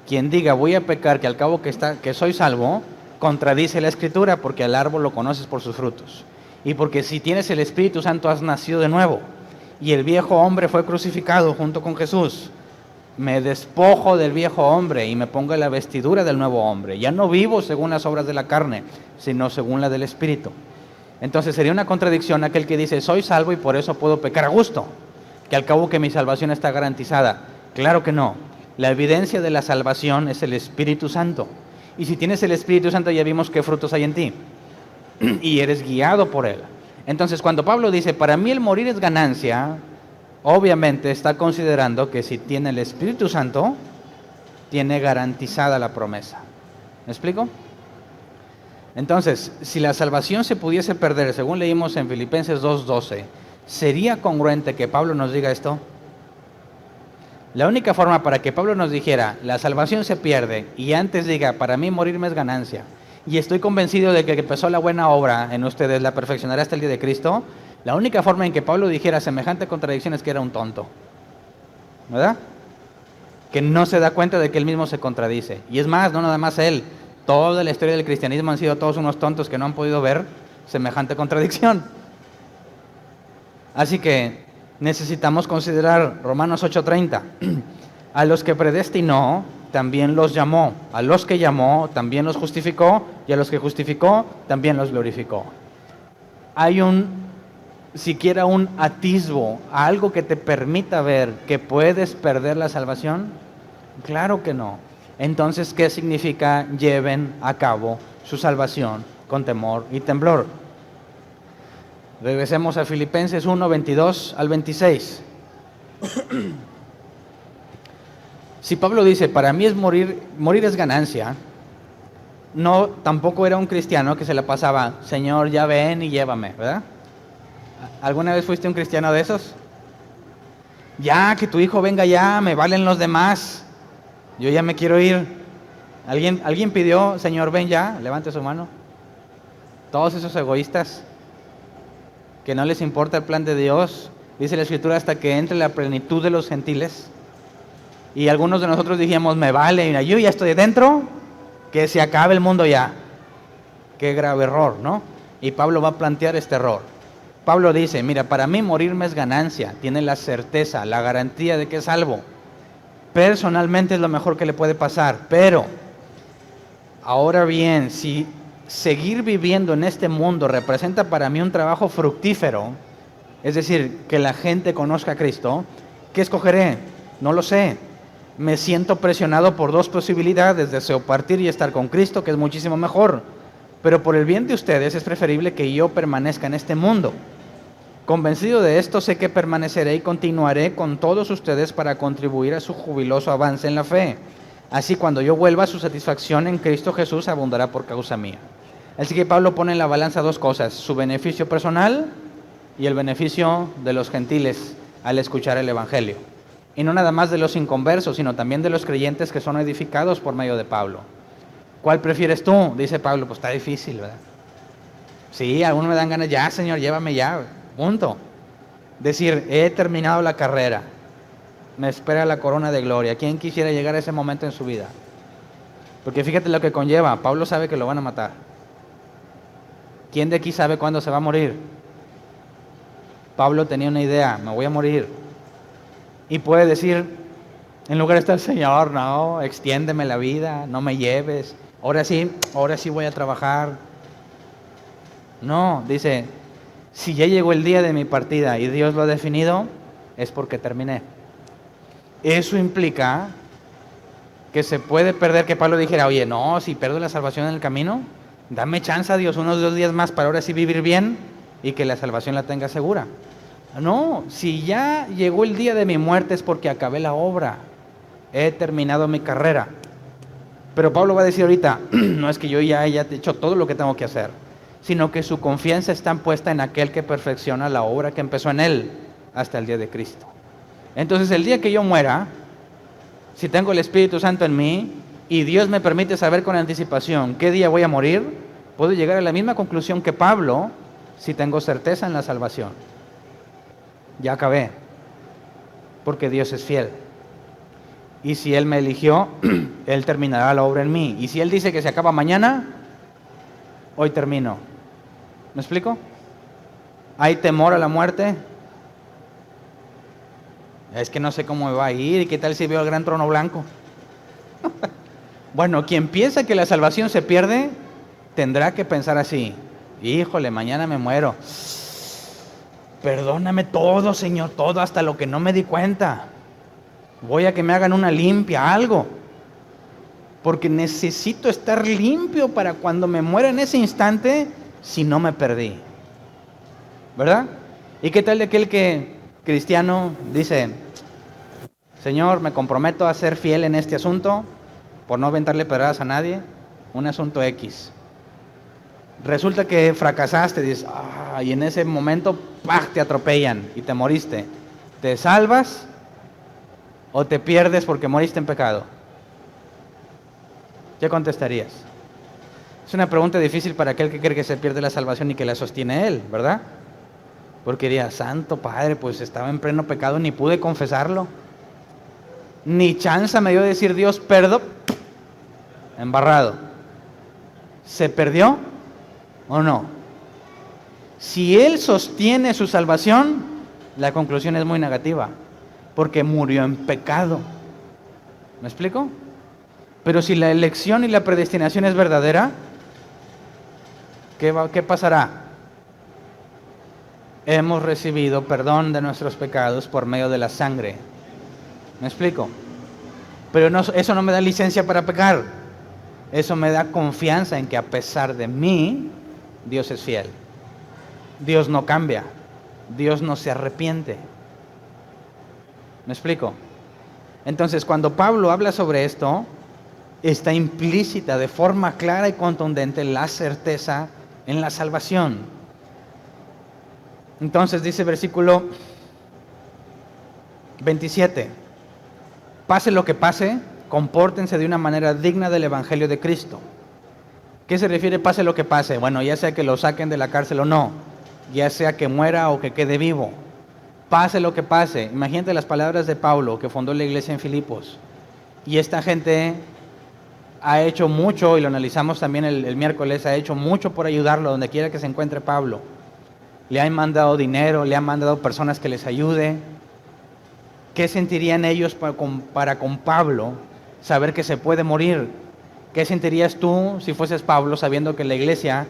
Quien diga, voy a pecar que al cabo que soy salvo, contradice la Escritura, porque al árbol lo conoces por sus frutos. Y porque si tienes el Espíritu Santo has nacido de nuevo. Y el viejo hombre fue crucificado junto con Jesús. Me despojo del viejo hombre y me pongo la vestidura del nuevo hombre. Ya no vivo según las obras de la carne, sino según la del Espíritu. Entonces sería una contradicción aquel que dice, soy salvo y por eso puedo pecar a gusto, que al cabo que mi salvación está garantizada. Claro que no. La evidencia de la salvación es el Espíritu Santo. Y si tienes el Espíritu Santo ya vimos qué frutos hay en ti. Y eres guiado por Él. Entonces cuando Pablo dice, para mí el morir es ganancia, obviamente está considerando que si tiene el Espíritu Santo, tiene garantizada la promesa. ¿Me explico? Entonces, si la salvación se pudiese perder, según leímos en Filipenses 2:12, ¿sería congruente que Pablo nos diga esto? La única forma para que Pablo nos dijera, la salvación se pierde, y antes diga, para mí morirme es ganancia, y estoy convencido de que el que empezó la buena obra en ustedes la perfeccionará hasta el día de Cristo, la única forma en que Pablo dijera semejante contradicción es que era un tonto, ¿verdad? Que no se da cuenta de que él mismo se contradice. Y es más, no nada más él, toda la historia del cristianismo han sido todos unos tontos que no han podido ver semejante contradicción. Así que necesitamos considerar Romanos 8:30. A los que predestinó, también los llamó. A los que llamó, también los justificó. Y a los que justificó, también los glorificó. Hay siquiera un atisbo, algo que te permita ver que puedes perder la salvación. Claro que no. Entonces, ¿qué significa lleven a cabo su salvación con temor y temblor? Regresemos a Filipenses 1, 22 al 26. Si Pablo dice, para mí es morir es ganancia, no, tampoco era un cristiano que se la pasaba, Señor, ya ven y llévame, ¿verdad? ¿Alguna vez fuiste un cristiano de esos? Ya, que tu hijo venga ya, me valen los demás, yo ya me quiero ir. ¿Alguien pidió, Señor, ven ya? Levante su mano. Todos esos egoístas que no les importa el plan de Dios, dice la Escritura, hasta que entre la plenitud de los gentiles. Y algunos de nosotros dijimos, me vale, yo ya estoy dentro, que se acabe el mundo ya. Qué grave error, ¿no? Y Pablo va a plantear este error. Pablo dice, mira, para mí morirme es ganancia, tiene la certeza, la garantía de que es salvo. Personalmente es lo mejor que le puede pasar, pero ahora bien, si seguir viviendo en este mundo representa para mí un trabajo fructífero, es decir, que la gente conozca a Cristo, ¿qué escogeré? No lo sé. Me siento presionado por dos posibilidades, deseo partir y estar con Cristo, que es muchísimo mejor. Pero por el bien de ustedes es preferible que yo permanezca en este mundo. Convencido de esto, sé que permaneceré y continuaré con todos ustedes para contribuir a su jubiloso avance en la fe. Así, cuando yo vuelva, su satisfacción en Cristo Jesús abundará por causa mía. Así que Pablo pone en la balanza dos cosas, su beneficio personal y el beneficio de los gentiles al escuchar el Evangelio. Y no nada más de los inconversos, sino también de los creyentes que son edificados por medio de Pablo. ¿Cuál prefieres tú? Dice Pablo, pues está difícil, ¿verdad? Sí, algunos me dan ganas, ya Señor, llévame ya, punto. Decir, he terminado la carrera, me espera la corona de gloria. ¿Quién quisiera llegar a ese momento en su vida? Porque fíjate lo que conlleva, Pablo sabe que lo van a matar. ¿Quién de aquí sabe cuándo se va a morir? Pablo tenía una idea, me voy a morir. Y puede decir, en lugar de estar, Señor, no, extiéndeme la vida, no me lleves, ahora sí voy a trabajar. No, dice, si ya llegó el día de mi partida y Dios lo ha definido, es porque terminé. Eso implica que se puede perder, que Pablo dijera, oye, no, si pierdo la salvación en el camino, dame chance a Dios unos 2 días más para ahora sí vivir bien y que la salvación la tenga segura. No, si ya llegó el día de mi muerte es porque acabé la obra, he terminado mi carrera. Pero Pablo va a decir ahorita, no es que yo ya haya hecho todo lo que tengo que hacer, sino que su confianza está puesta en aquel que perfecciona la obra que empezó en él hasta el día de Cristo. Entonces el día que yo muera, si tengo el Espíritu Santo en mí y Dios me permite saber con anticipación qué día voy a morir, puedo llegar a la misma conclusión que Pablo si tengo certeza en la salvación. Ya acabé, porque Dios es fiel. Y si Él me eligió, Él terminará la obra en mí. Y si Él dice que se acaba mañana, hoy termino. ¿Me explico? ¿Hay temor a la muerte? Es que no sé cómo me va a ir. ¿Y qué tal si veo el gran trono blanco? Bueno, quien piensa que la salvación se pierde, tendrá que pensar así. Híjole, mañana me muero. Perdóname todo, Señor, todo, hasta lo que no me di cuenta. Voy a que me hagan una limpia, algo. Porque necesito estar limpio para cuando me muera en ese instante, si no me perdí. ¿Verdad? ¿Y qué tal de aquel que cristiano dice, Señor, me comprometo a ser fiel en este asunto, por no aventarle pedradas a nadie, un asunto X. Resulta que fracasaste, dices, y en ese momento, ¡pah!, te atropellan y te moriste. ¿Te salvas o te pierdes porque moriste en pecado? ¿Qué contestarías? Es una pregunta difícil para aquel que cree que se pierde la salvación y que la sostiene él, ¿verdad? Porque diría, Santo Padre, pues estaba en pleno pecado, ni pude confesarlo. Ni chance me dio de decir Dios, perdón, embarrado. ¿Se perdió o no? Si él sostiene su salvación, la conclusión es muy negativa, porque murió en pecado. ¿Me explico? Pero si la elección y la predestinación es verdadera, ¿qué pasará? Hemos recibido perdón de nuestros pecados por medio de la sangre. ¿Me explico? Pero no, eso no me da licencia para pecar. Eso me da confianza en que a pesar de mí, Dios es fiel. Dios no cambia. Dios no se arrepiente. ¿Me explico? Entonces, cuando Pablo habla sobre esto, está implícita de forma clara y contundente la certeza en la salvación. Entonces dice versículo 27, pase lo que pase, compórtense de una manera digna del Evangelio de Cristo. ¿Qué se refiere pase lo que pase? Bueno, ya sea que lo saquen de la cárcel o no, ya sea que muera o que quede vivo, pase lo que pase. Imagínate las palabras de Pablo, que fundó la iglesia en Filipos, y esta gente ha hecho mucho, y lo analizamos también el miércoles, ha hecho mucho por ayudarlo donde quiera que se encuentre Pablo. le han mandado dinero, le han mandado personas que les ayude. ¿Qué sentirían ellos para con Pablo saber que se puede morir? ¿Qué sentirías tú si fueses Pablo sabiendo que la iglesia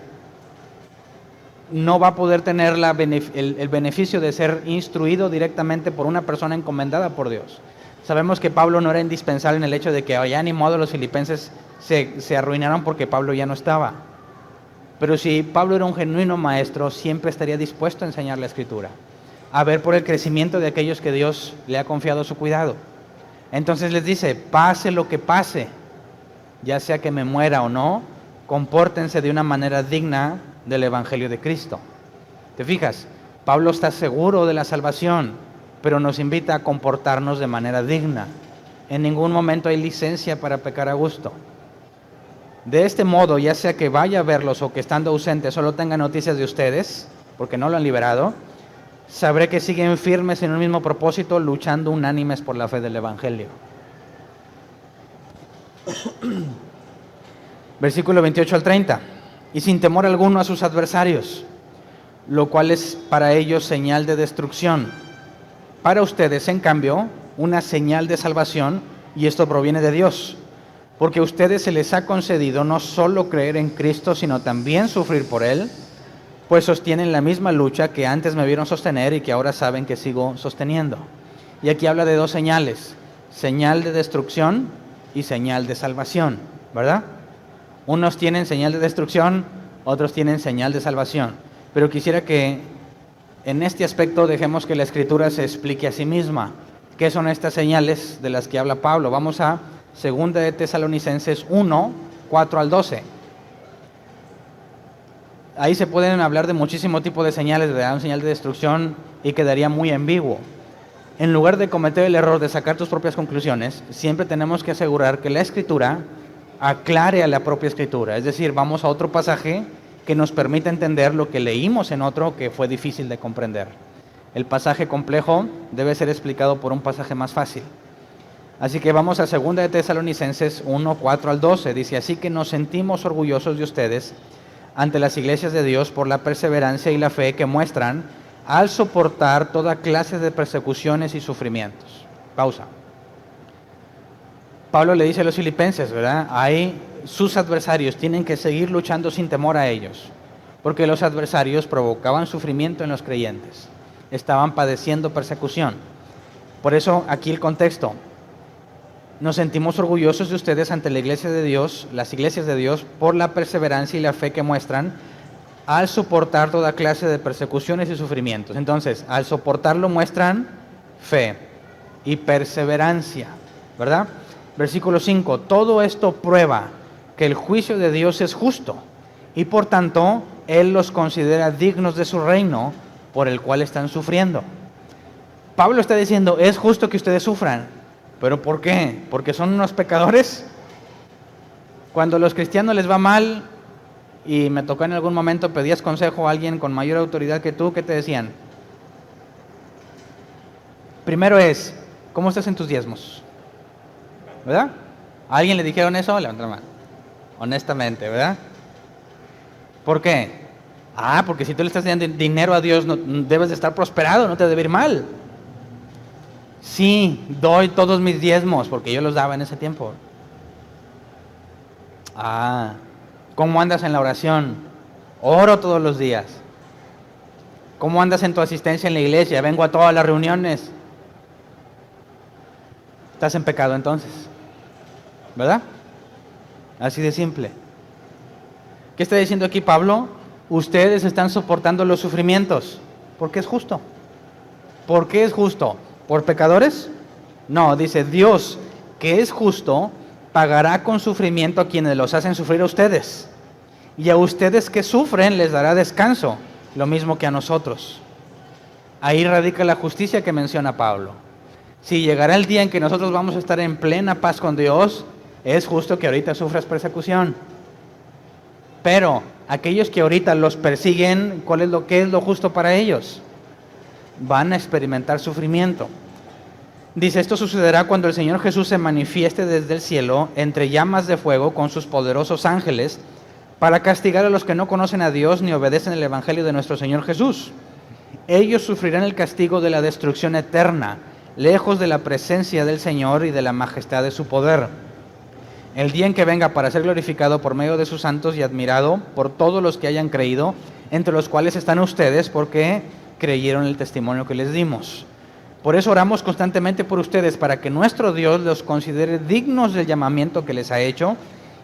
no va a poder tener el beneficio de ser instruido directamente por una persona encomendada por Dios? Sabemos que Pablo no era indispensable en el hecho de que ya ni modo los filipenses se arruinaron porque Pablo ya no estaba. Pero si Pablo era un genuino maestro, siempre estaría dispuesto a enseñar la Escritura, a ver por el crecimiento de aquellos que Dios le ha confiado su cuidado. Entonces les dice, pase lo que pase, ya sea que me muera o no, compórtense de una manera digna del Evangelio de Cristo. ¿Te fijas? Pablo está seguro de la salvación, pero nos invita a comportarnos de manera digna. En ningún momento hay licencia para pecar a gusto. De este modo, ya sea que vaya a verlos o que estando ausente solo tenga noticias de ustedes, porque no lo han liberado, sabré que siguen firmes en un mismo propósito, luchando unánimes por la fe del Evangelio. Versículo 28 al 30. Y sin temor alguno a sus adversarios, lo cual es para ellos señal de destrucción. Para ustedes, en cambio, una señal de salvación, y esto proviene de Dios, porque a ustedes se les ha concedido no solo creer en Cristo, sino también sufrir por Él, pues sostienen la misma lucha que antes me vieron sostener y que ahora saben que sigo sosteniendo. Y aquí habla de dos señales, señal de destrucción y señal de salvación, ¿verdad? Unos tienen señal de destrucción, otros tienen señal de salvación. Pero quisiera que en este aspecto dejemos que la Escritura se explique a sí misma. ¿Qué son estas señales de las que habla Pablo? Vamos a 2 de Tesalonicenses 1, 4 al 12. Ahí se pueden hablar de muchísimo tipo de señales, ¿verdad? Una señal de destrucción y quedaría muy ambiguo. En lugar de cometer el error de sacar tus propias conclusiones, siempre tenemos que asegurar que la Escritura aclare a la propia Escritura. Es decir, vamos a otro pasaje que nos permita entender lo que leímos en otro que fue difícil de comprender. El pasaje complejo debe ser explicado por un pasaje más fácil. Así que vamos a 2 de Tesalonicenses 1, 4 al 12. Dice, así que nos sentimos orgullosos de ustedes ante las iglesias de Dios por la perseverancia y la fe que muestran al soportar toda clase de persecuciones y sufrimientos. Pausa. Pablo le dice a los filipenses, ¿verdad? Sus adversarios tienen que seguir luchando sin temor a ellos, porque los adversarios provocaban sufrimiento en los creyentes, estaban padeciendo persecución. Por eso aquí el contexto. Nos sentimos orgullosos de ustedes ante la iglesia de Dios, las iglesias de Dios, por la perseverancia y la fe que muestran al soportar toda clase de persecuciones y sufrimientos. Entonces, al soportarlo muestran fe y perseverancia, ¿verdad? Versículo 5, todo esto prueba que el juicio de Dios es justo y por tanto Él los considera dignos de su reino por el cual están sufriendo. Pablo está diciendo, es justo que ustedes sufran. ¿Pero por qué? ¿Porque son unos pecadores? Cuando a los cristianos les va mal, y me tocó en algún momento, pedías consejo a alguien con mayor autoridad que tú, ¿qué te decían? Primero es, ¿cómo estás en tus diezmos? ¿Verdad? ¿A alguien le dijeron eso? Levanta la mano. Honestamente, ¿verdad? ¿Por qué? Porque si tú le estás dando dinero a Dios, no, debes de estar prosperado, no te debe ir mal. Sí, doy todos mis diezmos, porque yo los daba en ese tiempo. ¿Cómo andas en la oración? Oro todos los días. ¿Cómo andas en tu asistencia en la iglesia? Vengo a todas las reuniones. Estás en pecado entonces, ¿verdad? Así de simple. ¿Qué está diciendo aquí Pablo? Ustedes están soportando los sufrimientos, porque es justo. ¿Por qué es justo? ¿Por pecadores? No, dice Dios, que es justo, pagará con sufrimiento a quienes los hacen sufrir a ustedes. Y a ustedes que sufren les dará descanso, lo mismo que a nosotros. Ahí radica la justicia que menciona Pablo. Si llegará el día en que nosotros vamos a estar en plena paz con Dios, es justo que ahorita sufras persecución. Pero aquellos que ahorita los persiguen, ¿qué es lo justo para ellos? Van a experimentar sufrimiento. Dice, esto sucederá cuando el Señor Jesús se manifieste desde el cielo entre llamas de fuego con sus poderosos ángeles para castigar a los que no conocen a Dios ni obedecen el Evangelio de nuestro Señor Jesús. ellos sufrirán el castigo de la destrucción eterna, lejos de la presencia del Señor y de la majestad de su poder. El día en que venga para ser glorificado por medio de sus santos y admirado por todos los que hayan creído, entre los cuales están ustedes, porque creyeron el testimonio que les dimos. Por eso oramos constantemente por ustedes, para que nuestro Dios los considere dignos del llamamiento que les ha hecho,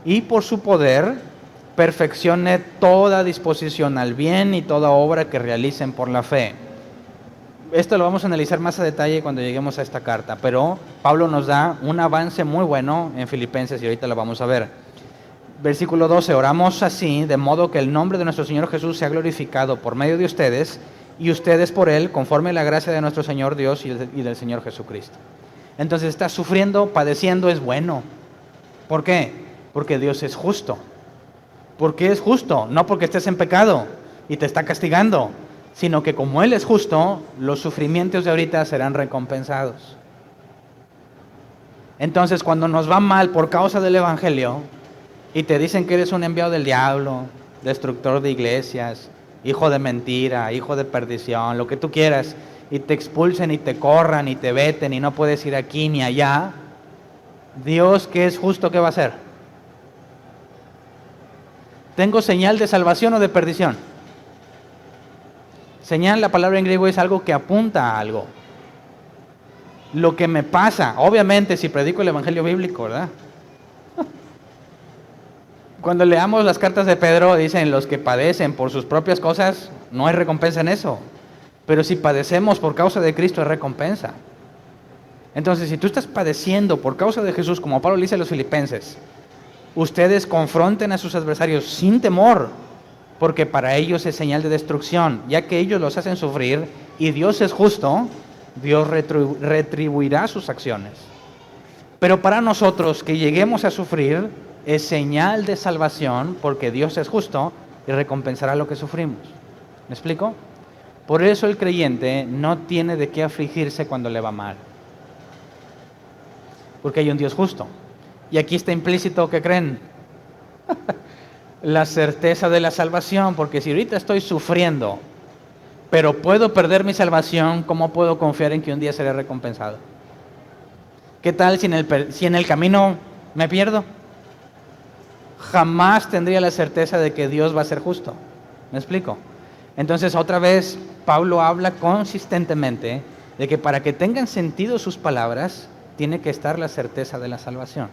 y por su poder perfeccione toda disposición al bien y toda obra que realicen por la fe. Esto lo vamos a analizar más a detalle cuando lleguemos a esta carta, pero Pablo nos da un avance muy bueno en Filipenses y ahorita lo vamos a ver. Versículo 12, oramos así, de modo que el nombre de nuestro Señor Jesús sea glorificado por medio de ustedes, y ustedes por Él, conforme a la gracia de nuestro Señor Dios y del Señor Jesucristo. Entonces, estás sufriendo, padeciendo, es bueno. ¿Por qué? Porque Dios es justo. ¿Por qué es justo? No porque estés en pecado y te está castigando, sino que como Él es justo, los sufrimientos de ahorita serán recompensados. Entonces, cuando nos va mal por causa del Evangelio, y te dicen que eres un enviado del diablo, destructor de iglesias, hijo de mentira, hijo de perdición, lo que tú quieras, y te expulsen y te corran y te veten y no puedes ir aquí ni allá, Dios, que es justo, ¿qué va a hacer? ¿Tengo señal de salvación o de perdición? Señal, la palabra en griego es algo que apunta a algo. Lo que me pasa, obviamente si predico el evangelio bíblico, ¿verdad? Cuando leamos las cartas de Pedro, dicen los que padecen por sus propias cosas, no hay recompensa en eso. Pero si padecemos por causa de Cristo, hay recompensa. Entonces, si tú estás padeciendo por causa de Jesús, como Pablo le dice a los filipenses, ustedes confronten a sus adversarios sin temor, porque para ellos es señal de destrucción, ya que ellos los hacen sufrir y Dios es justo, Dios retribuirá sus acciones. Pero para nosotros que lleguemos a sufrir es señal de salvación, porque Dios es justo y recompensará lo que sufrimos. ¿Me explico? Por eso el creyente no tiene de qué afligirse cuando le va mal, porque hay un Dios justo. Y aquí está implícito, ¿qué creen? La certeza de la salvación, porque si ahorita estoy sufriendo, pero puedo perder mi salvación, ¿cómo puedo confiar en que un día seré recompensado? ¿Qué tal si en el camino me pierdo? Jamás tendría la certeza de que Dios va a ser justo. ¿Me explico? Entonces, otra vez, Pablo habla consistentemente de que para que tengan sentido sus palabras, tiene que estar la certeza de la salvación.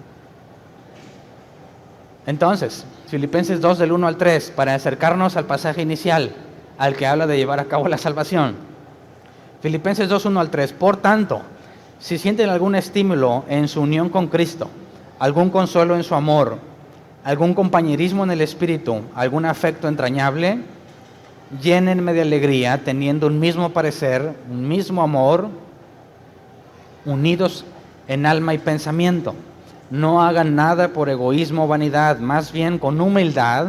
Entonces, Filipenses 2 del 1 al 3, para acercarnos al pasaje inicial, al que habla de llevar a cabo la salvación. Filipenses 2, 1 al 3, por tanto, si sienten algún estímulo en su unión con Cristo, algún consuelo en su amor, algún compañerismo en el Espíritu, algún afecto entrañable, llénenme de alegría, teniendo un mismo parecer, un mismo amor, unidos en alma y pensamiento. No hagan nada por egoísmo o vanidad, más bien con humildad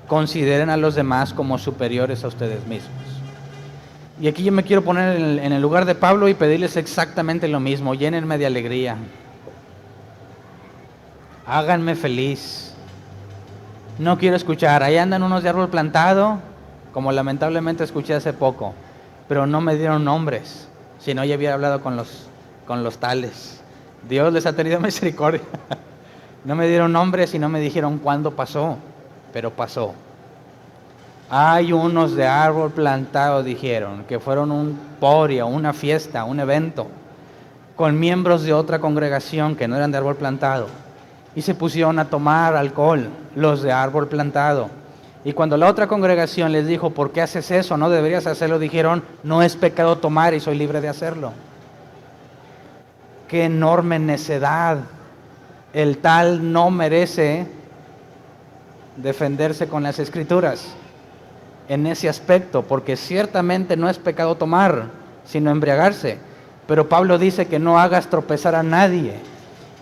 consideren a los demás como superiores a ustedes mismos. Y aquí yo me quiero poner en el lugar de Pablo y pedirles exactamente lo mismo: llénenme de alegría, háganme feliz. No quiero escuchar, ahí andan unos de árbol plantado, como lamentablemente escuché hace poco, pero no me dieron nombres, si no ya había hablado con los tales. Dios les ha tenido misericordia. No me dieron nombres y no me dijeron cuándo pasó, pero pasó. Hay unos de árbol plantado, dijeron, que fueron un porio, una fiesta, un evento, con miembros de otra congregación que no eran de árbol plantado, y se pusieron a tomar alcohol, los de árbol plantado. Y cuando la otra congregación les dijo, ¿por qué haces eso? No deberías hacerlo. Dijeron, no es pecado tomar y soy libre de hacerlo. ¡Qué enorme necedad! El tal no merece defenderse con las Escrituras en ese aspecto, porque ciertamente no es pecado tomar, sino embriagarse. Pero Pablo dice que no hagas tropezar a nadie,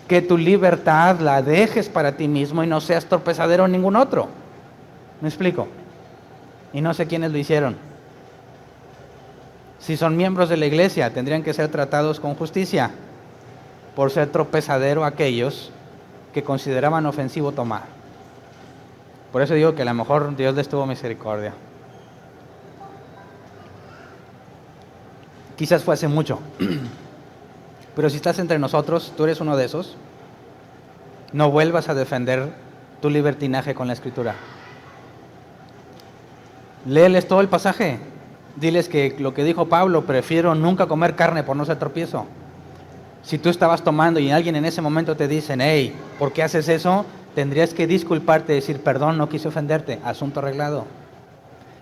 que tu libertad la dejes para ti mismo y no seas tropezadero en ningún otro. ¿Me explico? Y no sé quiénes lo hicieron. Si son miembros de la iglesia, tendrían que ser tratados con justicia por ser tropezadero a aquellos que consideraban ofensivo tomar. Por eso digo que a lo mejor Dios les tuvo misericordia. Quizás fue hace mucho. Pero si estás entre nosotros, tú eres uno de esos, no vuelvas a defender tu libertinaje con la Escritura. Léeles todo el pasaje. Diles que lo que dijo Pablo, prefiero nunca comer carne por no ser tropiezo. Si tú estabas tomando y alguien en ese momento te dice, hey, ¿por qué haces eso? Tendrías que disculparte y decir, perdón, no quise ofenderte, asunto arreglado.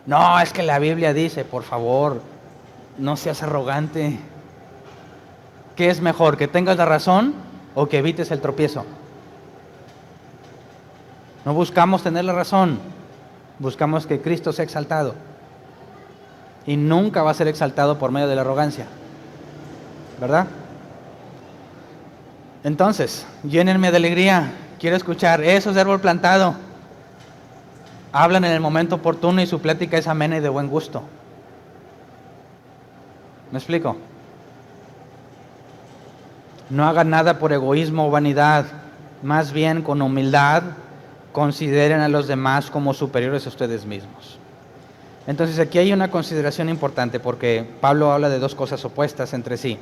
No, es que la Biblia dice, por favor, no seas arrogante. ¿Qué es mejor, que tengas la razón o que evites el tropiezo? No buscamos tener la razón, buscamos que Cristo sea exaltado. Y nunca va a ser exaltado por medio de la arrogancia, ¿verdad? Entonces, llénenme de alegría. Quiero escuchar, eso es árbol plantado. Hablan en el momento oportuno y su plática es amena y de buen gusto. ¿Me explico? No hagan nada por egoísmo o vanidad, más bien con humildad consideren a los demás como superiores a ustedes mismos. Entonces aquí hay una consideración importante porque Pablo habla de dos cosas opuestas entre sí.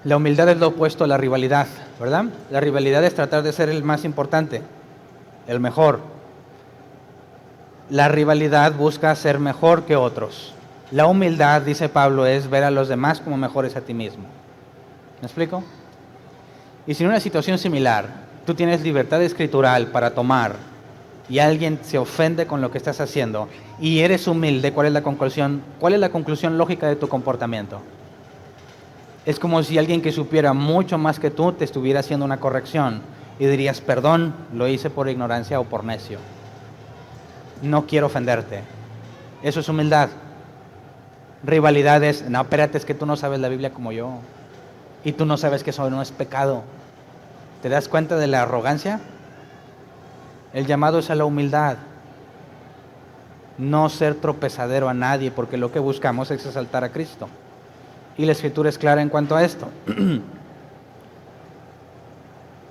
La humildad es lo opuesto a la rivalidad, ¿verdad? La rivalidad es tratar de ser el más importante, el mejor. La rivalidad busca ser mejor que otros. La humildad, dice Pablo, es ver a los demás como mejores a ti mismo. ¿Me explico? Y si en una situación similar tú tienes libertad escritural para tomar y alguien se ofende con lo que estás haciendo y eres humilde, ¿cuál es la conclusión? ¿Cuál es la conclusión lógica de tu comportamiento? Es como si alguien que supiera mucho más que tú te estuviera haciendo una corrección y dirías, perdón, lo hice por ignorancia o por necio. No quiero ofenderte. Eso es humildad. Rivalidad es, no, espérate, es que tú no sabes la Biblia como yo y tú no sabes que eso no es pecado. ¿Te das cuenta de la arrogancia? El llamado es a la humildad. No ser tropezadero a nadie, porque lo que buscamos es exaltar a Cristo. Y la Escritura es clara en cuanto a esto.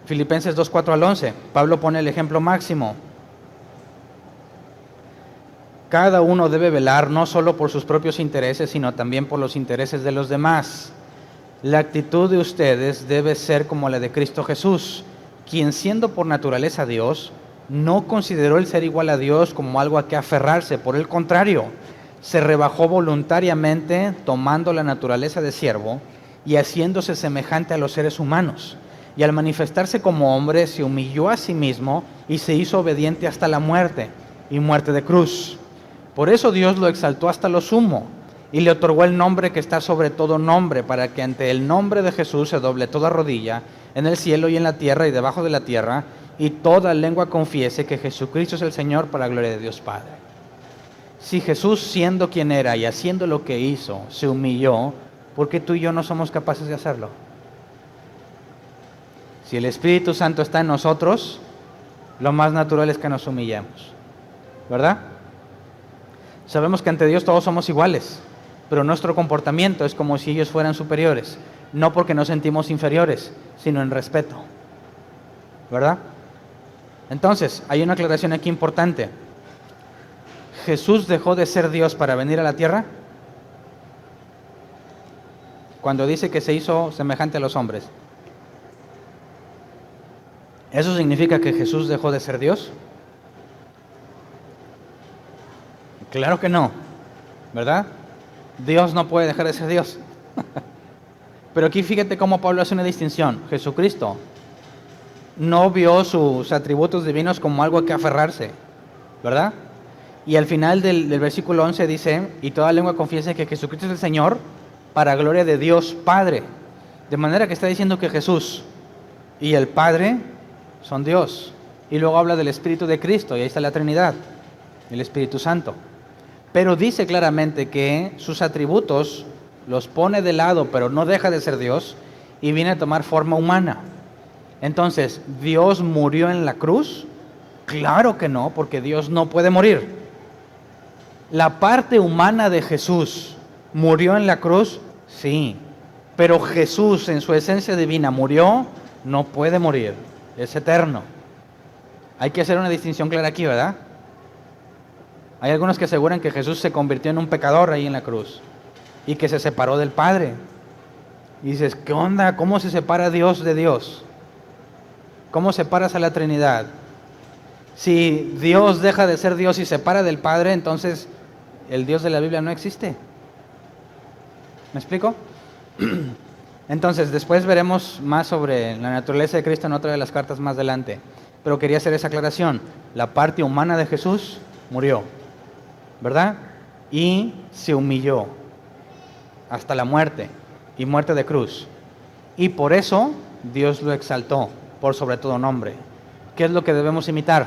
Filipenses 2:4 al 11. Pablo pone el ejemplo máximo. Cada uno debe velar no solo por sus propios intereses, sino también por los intereses de los demás. La actitud de ustedes debe ser como la de Cristo Jesús, quien siendo por naturaleza Dios, no consideró el ser igual a Dios como algo a que aferrarse. Por el contrario, se rebajó voluntariamente, tomando la naturaleza de siervo y haciéndose semejante a los seres humanos. Y al manifestarse como hombre, se humilló a sí mismo y se hizo obediente hasta la muerte, y muerte de cruz. Por eso Dios lo exaltó hasta lo sumo y le otorgó el nombre que está sobre todo nombre, para que ante el nombre de Jesús se doble toda rodilla, en el cielo y en la tierra y debajo de la tierra, y toda lengua confiese que Jesucristo es el Señor, para gloria de Dios Padre. Si Jesús, siendo quien era y haciendo lo que hizo, se humilló, ¿por qué tú y yo no somos capaces de hacerlo? Si el Espíritu Santo está en nosotros, lo más natural es que nos humillemos, ¿verdad? Sabemos que ante Dios todos somos iguales, pero nuestro comportamiento es como si ellos fueran superiores, no porque nos sentimos inferiores, sino en respeto, ¿verdad? Entonces, hay una aclaración aquí importante. ¿Jesús dejó de ser Dios para venir a la tierra? Cuando dice que se hizo semejante a los hombres, ¿eso significa que Jesús dejó de ser Dios? Claro que no, ¿verdad? Dios no puede dejar de ser Dios. Pero aquí fíjate cómo Pablo hace una distinción. Jesucristo no vio sus atributos divinos como algo a que aferrarse, ¿verdad? Y al final del versículo 11 dice, y toda lengua confiese que Jesucristo es el Señor, para gloria de Dios Padre. De manera que está diciendo que Jesús y el Padre son Dios. Y luego habla del Espíritu de Cristo, y ahí está la Trinidad, el Espíritu Santo. Pero dice claramente que sus atributos los pone de lado, pero no deja de ser Dios, y viene a tomar forma humana. Entonces, ¿Dios murió en la cruz? Claro que no, porque Dios no puede morir. ¿La parte humana de Jesús murió en la cruz? Sí. Pero Jesús en su esencia divina murió, no puede morir, es eterno. Hay que hacer una distinción clara aquí, ¿verdad? Hay algunos que aseguran que Jesús se convirtió en un pecador ahí en la cruz y que se separó del Padre. Y dices, ¿qué onda? ¿Cómo se separa Dios de Dios? ¿Cómo separas a la Trinidad? Si Dios deja de ser Dios y se separa del Padre, entonces el Dios de la Biblia no existe. ¿Me explico? Entonces, después veremos más sobre la naturaleza de Cristo en otra de las cartas más adelante. Pero quería hacer esa aclaración. La parte humana de Jesús murió, ¿verdad? Y se humilló hasta la muerte, y muerte de cruz. Y por eso Dios lo exaltó por sobre todo nombre. ¿Qué es lo que debemos imitar?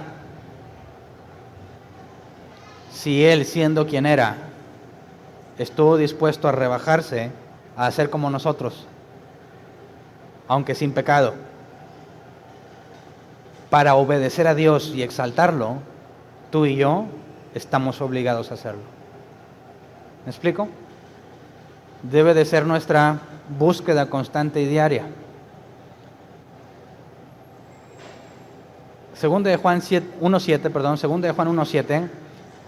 Si Él, siendo quien era, estuvo dispuesto a rebajarse, a hacer como nosotros, aunque sin pecado, para obedecer a Dios y exaltarlo, tú y yo estamos obligados a hacerlo. ¿Me explico? Debe de ser nuestra búsqueda constante y diaria. Segunda de Juan 1:7,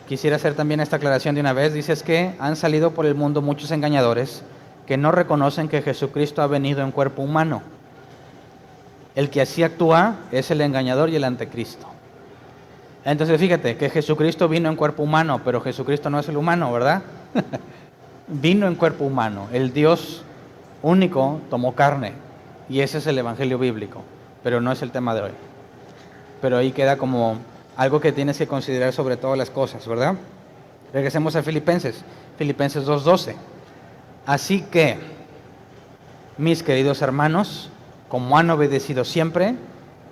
quisiera hacer también esta aclaración de una vez. Dice que han salido por el mundo muchos engañadores que no reconocen que Jesucristo ha venido en cuerpo humano. El que así actúa es el engañador y el anticristo. Entonces fíjate que Jesucristo vino en cuerpo humano, pero Jesucristo no es el humano, ¿verdad? Vino en cuerpo humano. El Dios único tomó carne. Y ese es el evangelio bíblico. Pero no es el tema de hoy. Pero ahí queda como algo que tienes que considerar sobre todas las cosas, ¿verdad? Regresemos a Filipenses 2:12. Así que, mis queridos hermanos, como han obedecido siempre,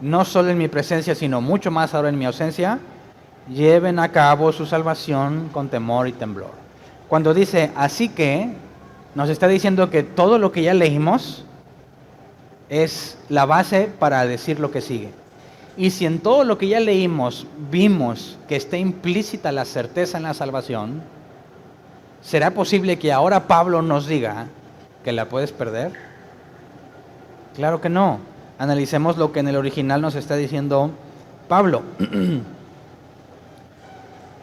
no solo en mi presencia, sino mucho más ahora en mi ausencia, lleven a cabo su salvación con temor y temblor. Cuando dice así que, nos está diciendo que todo lo que ya leímos es la base para decir lo que sigue. Y si en todo lo que ya leímos vimos que está implícita la certeza en la salvación, ¿será posible que ahora Pablo nos diga que la puedes perder? Claro que no. Analicemos lo que en el original nos está diciendo Pablo.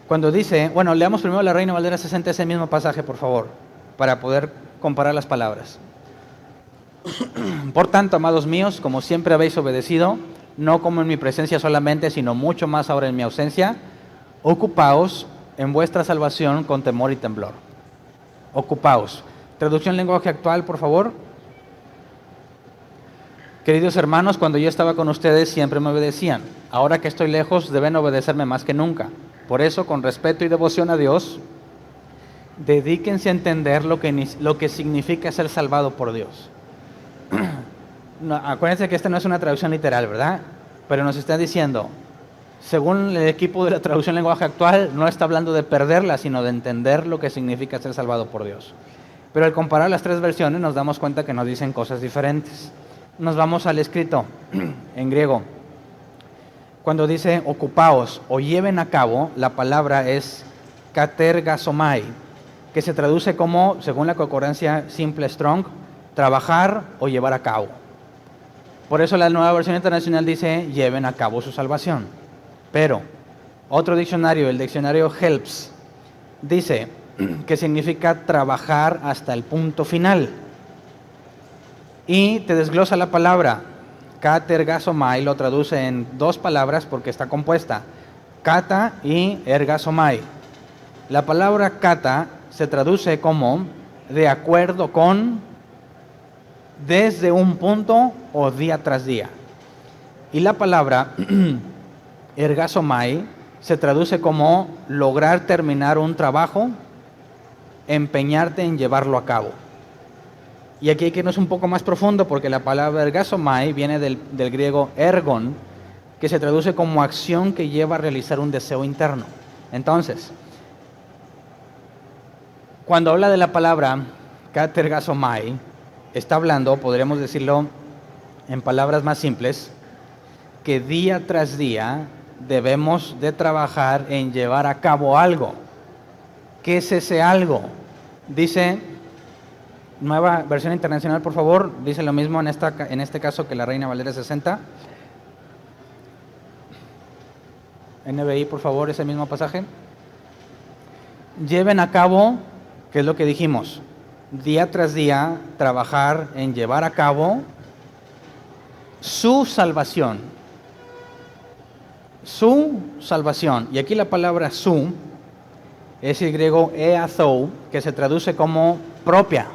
Cuando dice, bueno, leamos primero la Reina Valera 60, ese mismo pasaje, por favor, para poder comparar las palabras. Por tanto, amados míos, como siempre habéis obedecido, no como en mi presencia solamente, sino mucho más ahora en mi ausencia, ocupaos en vuestra salvación con temor y temblor. Ocupaos. Traducción lenguaje actual, por favor. Queridos hermanos, cuando yo estaba con ustedes siempre me obedecían. Ahora que estoy lejos, deben obedecerme más que nunca. Por eso, con respeto y devoción a Dios, dedíquense a entender lo que significa ser salvado por Dios. No, acuérdense que esta no es una traducción literal, ¿verdad? Pero nos está diciendo, según el equipo de la traducción lenguaje actual, no está hablando de perderla, sino de entender lo que significa ser salvado por Dios. Pero al comparar las tres versiones nos damos cuenta que nos dicen cosas diferentes. Nos vamos al escrito en griego. Cuando dice ocupaos o lleven a cabo, la palabra es katergasomai, que se traduce como, según la concordancia simple Strong, trabajar o llevar a cabo. Por eso la Nueva Versión Internacional dice lleven a cabo su salvación. Pero otro diccionario, el diccionario Helps, dice que significa trabajar hasta el punto final. Y te desglosa la palabra katergasomai, lo traduce en dos palabras porque está compuesta, kata y ergasomai. La palabra kata se traduce como de acuerdo con, desde un punto o día tras día. Y la palabra ergasomai se traduce como lograr terminar un trabajo, empeñarte en llevarlo a cabo. Y aquí hay que irnos un poco más profundo porque la palabra ergasomai viene del griego ergon, que se traduce como acción que lleva a realizar un deseo interno. Entonces, cuando habla de la palabra katergasomai, está hablando, podríamos decirlo en palabras más simples, que día tras día debemos de trabajar en llevar a cabo algo. ¿Qué es ese algo? Dice, Nueva Versión Internacional, por favor, dice lo mismo en este caso que la Reina Valera 60. NBI, por favor, ese mismo pasaje. lleven a cabo, ¿qué es lo que dijimos? Día tras día, trabajar en llevar a cabo su salvación. Su salvación. Y aquí la palabra su es el griego eathou, que se traduce como propia,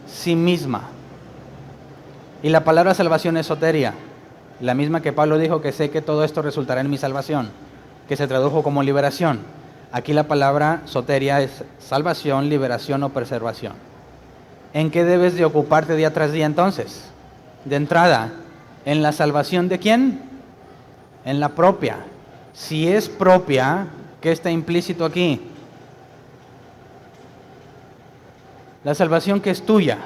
sí misma. Y la palabra salvación es soteria, la misma que Pablo dijo que sé que todo esto resultará en mi salvación, que se tradujo como liberación. Aquí la palabra soteria es salvación, liberación o preservación. ¿En qué debes de ocuparte día tras día entonces? De entrada, ¿en la salvación de quién? En la propia. Si es propia, ¿qué está implícito aquí? La salvación que es tuya.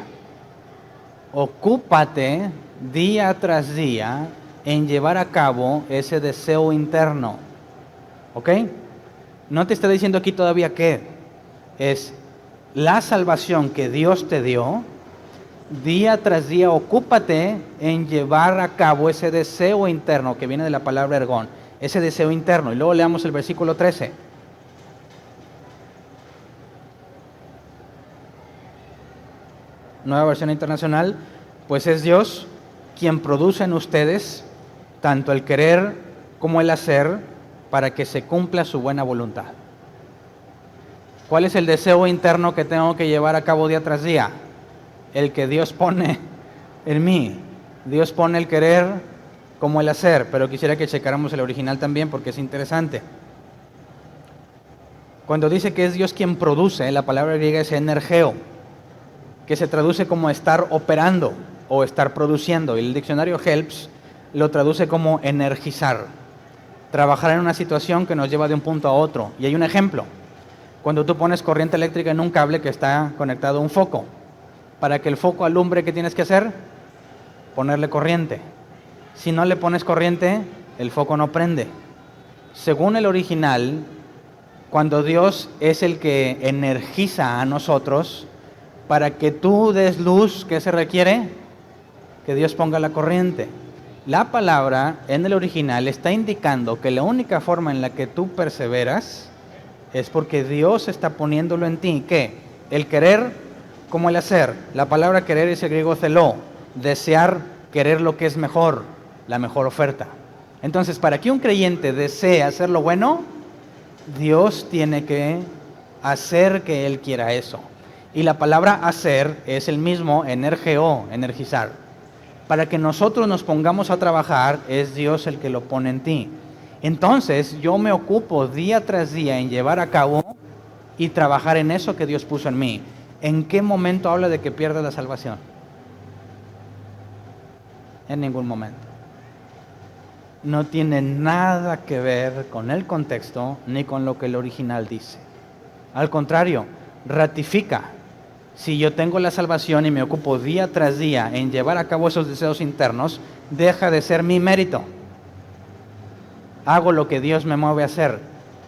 Ocúpate día tras día en llevar a cabo ese deseo interno. ¿Ok? No te está diciendo aquí todavía qué. Es la salvación que Dios te dio. Día tras día ocúpate en llevar a cabo ese deseo interno que viene de la palabra ergón. Ese deseo interno. Y luego leamos el versículo 13. Nueva versión internacional. Pues es Dios quien produce en ustedes tanto el querer como el hacer para que se cumpla su buena voluntad. ¿Cuál es el deseo interno que tengo que llevar a cabo día tras día? El que Dios pone en mí. Dios pone el querer como el hacer, pero quisiera que checáramos el original también porque es interesante. Cuando dice que es Dios quien produce, la palabra griega es energeo, que se traduce como estar operando o estar produciendo. Y el diccionario Helps lo traduce como energizar, trabajar en una situación que nos lleva de un punto a otro. Y hay un ejemplo. Cuando tú pones corriente eléctrica en un cable que está conectado a un foco, para que el foco alumbre, ¿qué tienes que hacer? Ponerle corriente. Si no le pones corriente, el foco no prende. Según el original, cuando Dios es el que energiza a nosotros, para que tú des luz, ¿qué se requiere? Que Dios ponga la corriente. La palabra en el original está indicando que la única forma en la que tú perseveras es porque Dios está poniéndolo en ti. ¿Qué? El querer como el hacer. La palabra querer es el griego zeló, desear, querer lo que es mejor, la mejor oferta. Entonces, para que un creyente desee hacer lo bueno, Dios tiene que hacer que Él quiera eso. Y la palabra hacer es el mismo energeo, energizar. Para que nosotros nos pongamos a trabajar, es Dios el que lo pone en ti. Entonces, yo me ocupo día tras día en llevar a cabo y trabajar en eso que Dios puso en mí. ¿En qué momento habla de que pierdes la salvación? En ningún momento. No tiene nada que ver con el contexto ni con lo que el original dice. Al contrario, ratifica. Si yo tengo la salvación y me ocupo día tras día en llevar a cabo esos deseos internos, deja de ser mi mérito. Hago lo que Dios me mueve a hacer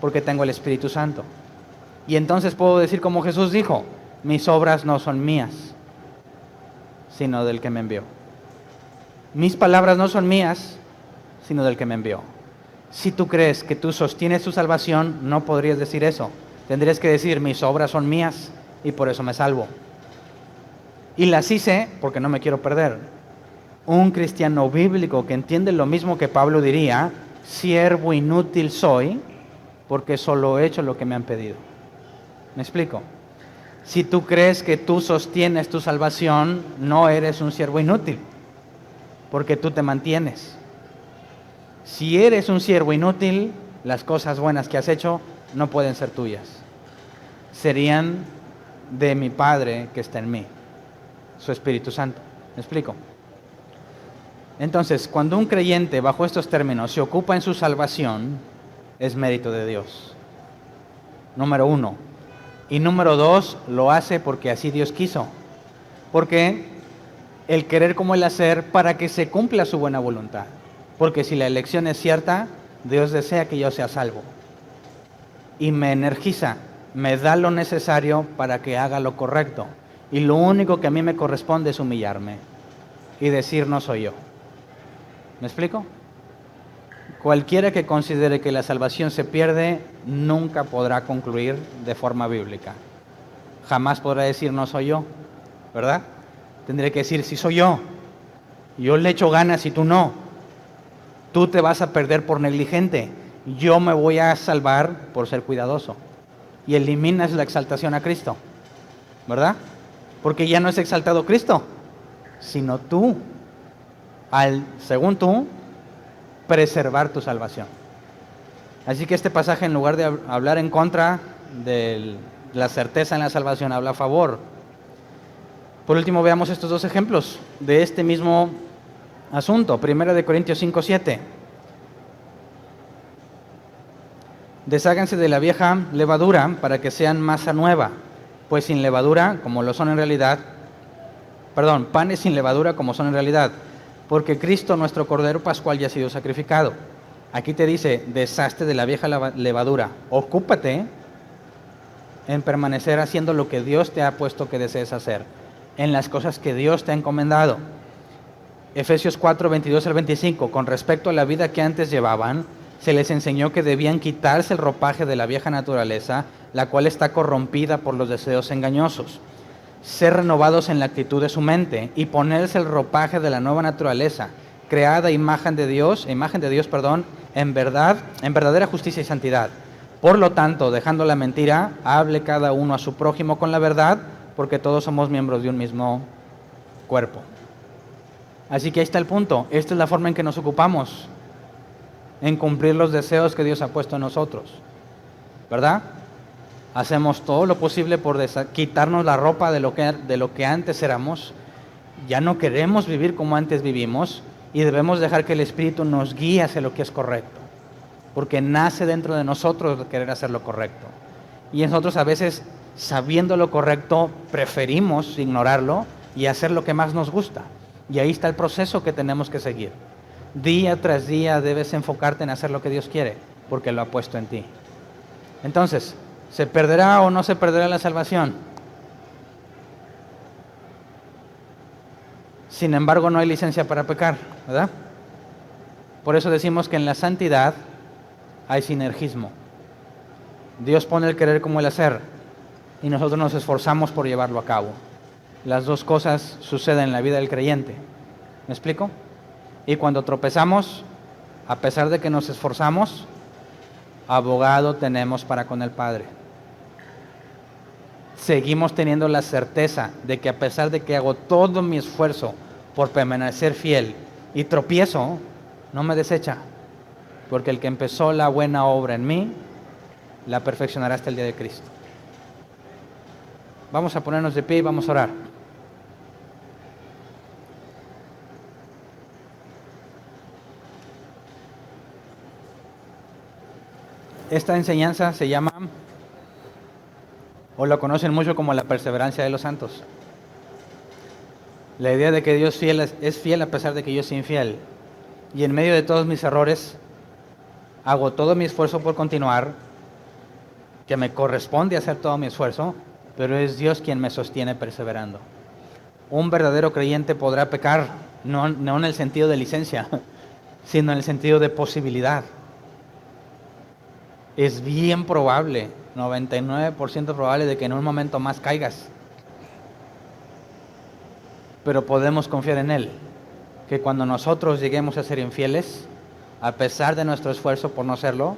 porque tengo el Espíritu Santo. Y entonces puedo decir como Jesús dijo, mis obras no son mías, sino del que me envió. Mis palabras no son mías, sino del que me envió. Si tú crees que tú sostienes tu salvación, no podrías decir eso. Tendrías que decir, mis obras son mías y por eso me salvo. Y las hice porque no me quiero perder. Un cristiano bíblico que entiende lo mismo que Pablo diría, siervo inútil soy porque solo he hecho lo que me han pedido. ¿Me explico? Si tú crees que tú sostienes tu salvación, no eres un siervo inútil, porque tú te mantienes. Si eres un siervo inútil, las cosas buenas que has hecho no pueden ser tuyas. Serían de mi Padre que está en mí, su Espíritu Santo. ¿Me explico? Entonces, cuando un creyente bajo estos términos se ocupa en su salvación, es mérito de Dios. Número 1. Y número 2, lo hace porque así Dios quiso. Porque el querer como el hacer para que se cumpla su buena voluntad. Porque si la elección es cierta, Dios desea que yo sea salvo. Y me energiza, me da lo necesario para que haga lo correcto. Y lo único que a mí me corresponde es humillarme y decir no soy yo. ¿Me explico? Cualquiera que considere que la salvación se pierde, nunca podrá concluir de forma bíblica. Jamás podrá decir, no soy yo, ¿verdad? Tendré que decir, sí soy yo. Yo le echo ganas y tú no. Tú te vas a perder por negligente. Yo me voy a salvar por ser cuidadoso. Y eliminas la exaltación a Cristo, ¿verdad? Porque ya no es exaltado Cristo, sino tú, según tú, preservar tu salvación. Así que este pasaje, en lugar de hablar en contra de la certeza en la salvación, habla a favor. Por último, veamos estos dos ejemplos de este mismo asunto. 1 Corintios 5:7. Desháganse de la vieja levadura para que sean masa nueva, pues sin levadura, como lo son en realidad, panes sin levadura como son en realidad, porque Cristo, nuestro Cordero Pascual, ya ha sido sacrificado. Aquí te dice, deshazte de la vieja levadura. Ocúpate en permanecer haciendo lo que Dios te ha puesto que desees hacer, en las cosas que Dios te ha encomendado. Efesios 4, 22 al 25. Con respecto a la vida que antes llevaban, se les enseñó que debían quitarse el ropaje de la vieja naturaleza, la cual está corrompida por los deseos engañosos. Ser renovados en la actitud de su mente y ponerse el ropaje de la nueva naturaleza, creada a imagen de Dios, en verdadera justicia y santidad. Por lo tanto, dejando la mentira, hable cada uno a su prójimo con la verdad, porque todos somos miembros de un mismo cuerpo. Así que ahí está el punto. Esta es la forma en que nos ocupamos, en cumplir los deseos que Dios ha puesto en nosotros, ¿verdad? Hacemos todo lo posible por quitarnos la ropa de lo que antes éramos. Ya no queremos vivir como antes vivimos y debemos dejar que el Espíritu nos guíe hacia lo que es correcto, porque nace dentro de nosotros querer hacer lo correcto. Y nosotros a veces, sabiendo lo correcto, preferimos ignorarlo y hacer lo que más nos gusta. Y ahí está el proceso que tenemos que seguir. Día tras día debes enfocarte en hacer lo que Dios quiere, porque lo ha puesto en ti. Entonces, ¿se perderá o no se perderá la salvación? Sin embargo, no hay licencia para pecar, ¿verdad? Por eso decimos que en la santidad hay sinergismo. Dios pone el querer como el hacer y nosotros nos esforzamos por llevarlo a cabo. Las dos cosas suceden en la vida del creyente. ¿Me explico? Y cuando tropezamos, a pesar de que nos esforzamos, abogado tenemos para con el Padre. Seguimos teniendo la certeza de que a pesar de que hago todo mi esfuerzo por permanecer fiel y tropiezo, no me desecha, porque el que empezó la buena obra en mí, la perfeccionará hasta el día de Cristo. Vamos a ponernos de pie y vamos a orar. Esta enseñanza se llama, o lo conocen mucho como la perseverancia de los santos. La idea de que Dios es fiel a pesar de que yo soy infiel. Y en medio de todos mis errores, hago todo mi esfuerzo por continuar, que me corresponde hacer todo mi esfuerzo, pero es Dios quien me sostiene perseverando. Un verdadero creyente podrá pecar, no en el sentido de licencia, sino en el sentido de posibilidad. Es bien probable, 99% probable, de que en un momento más caigas. Pero podemos confiar en Él, que cuando nosotros lleguemos a ser infieles, a pesar de nuestro esfuerzo por no serlo,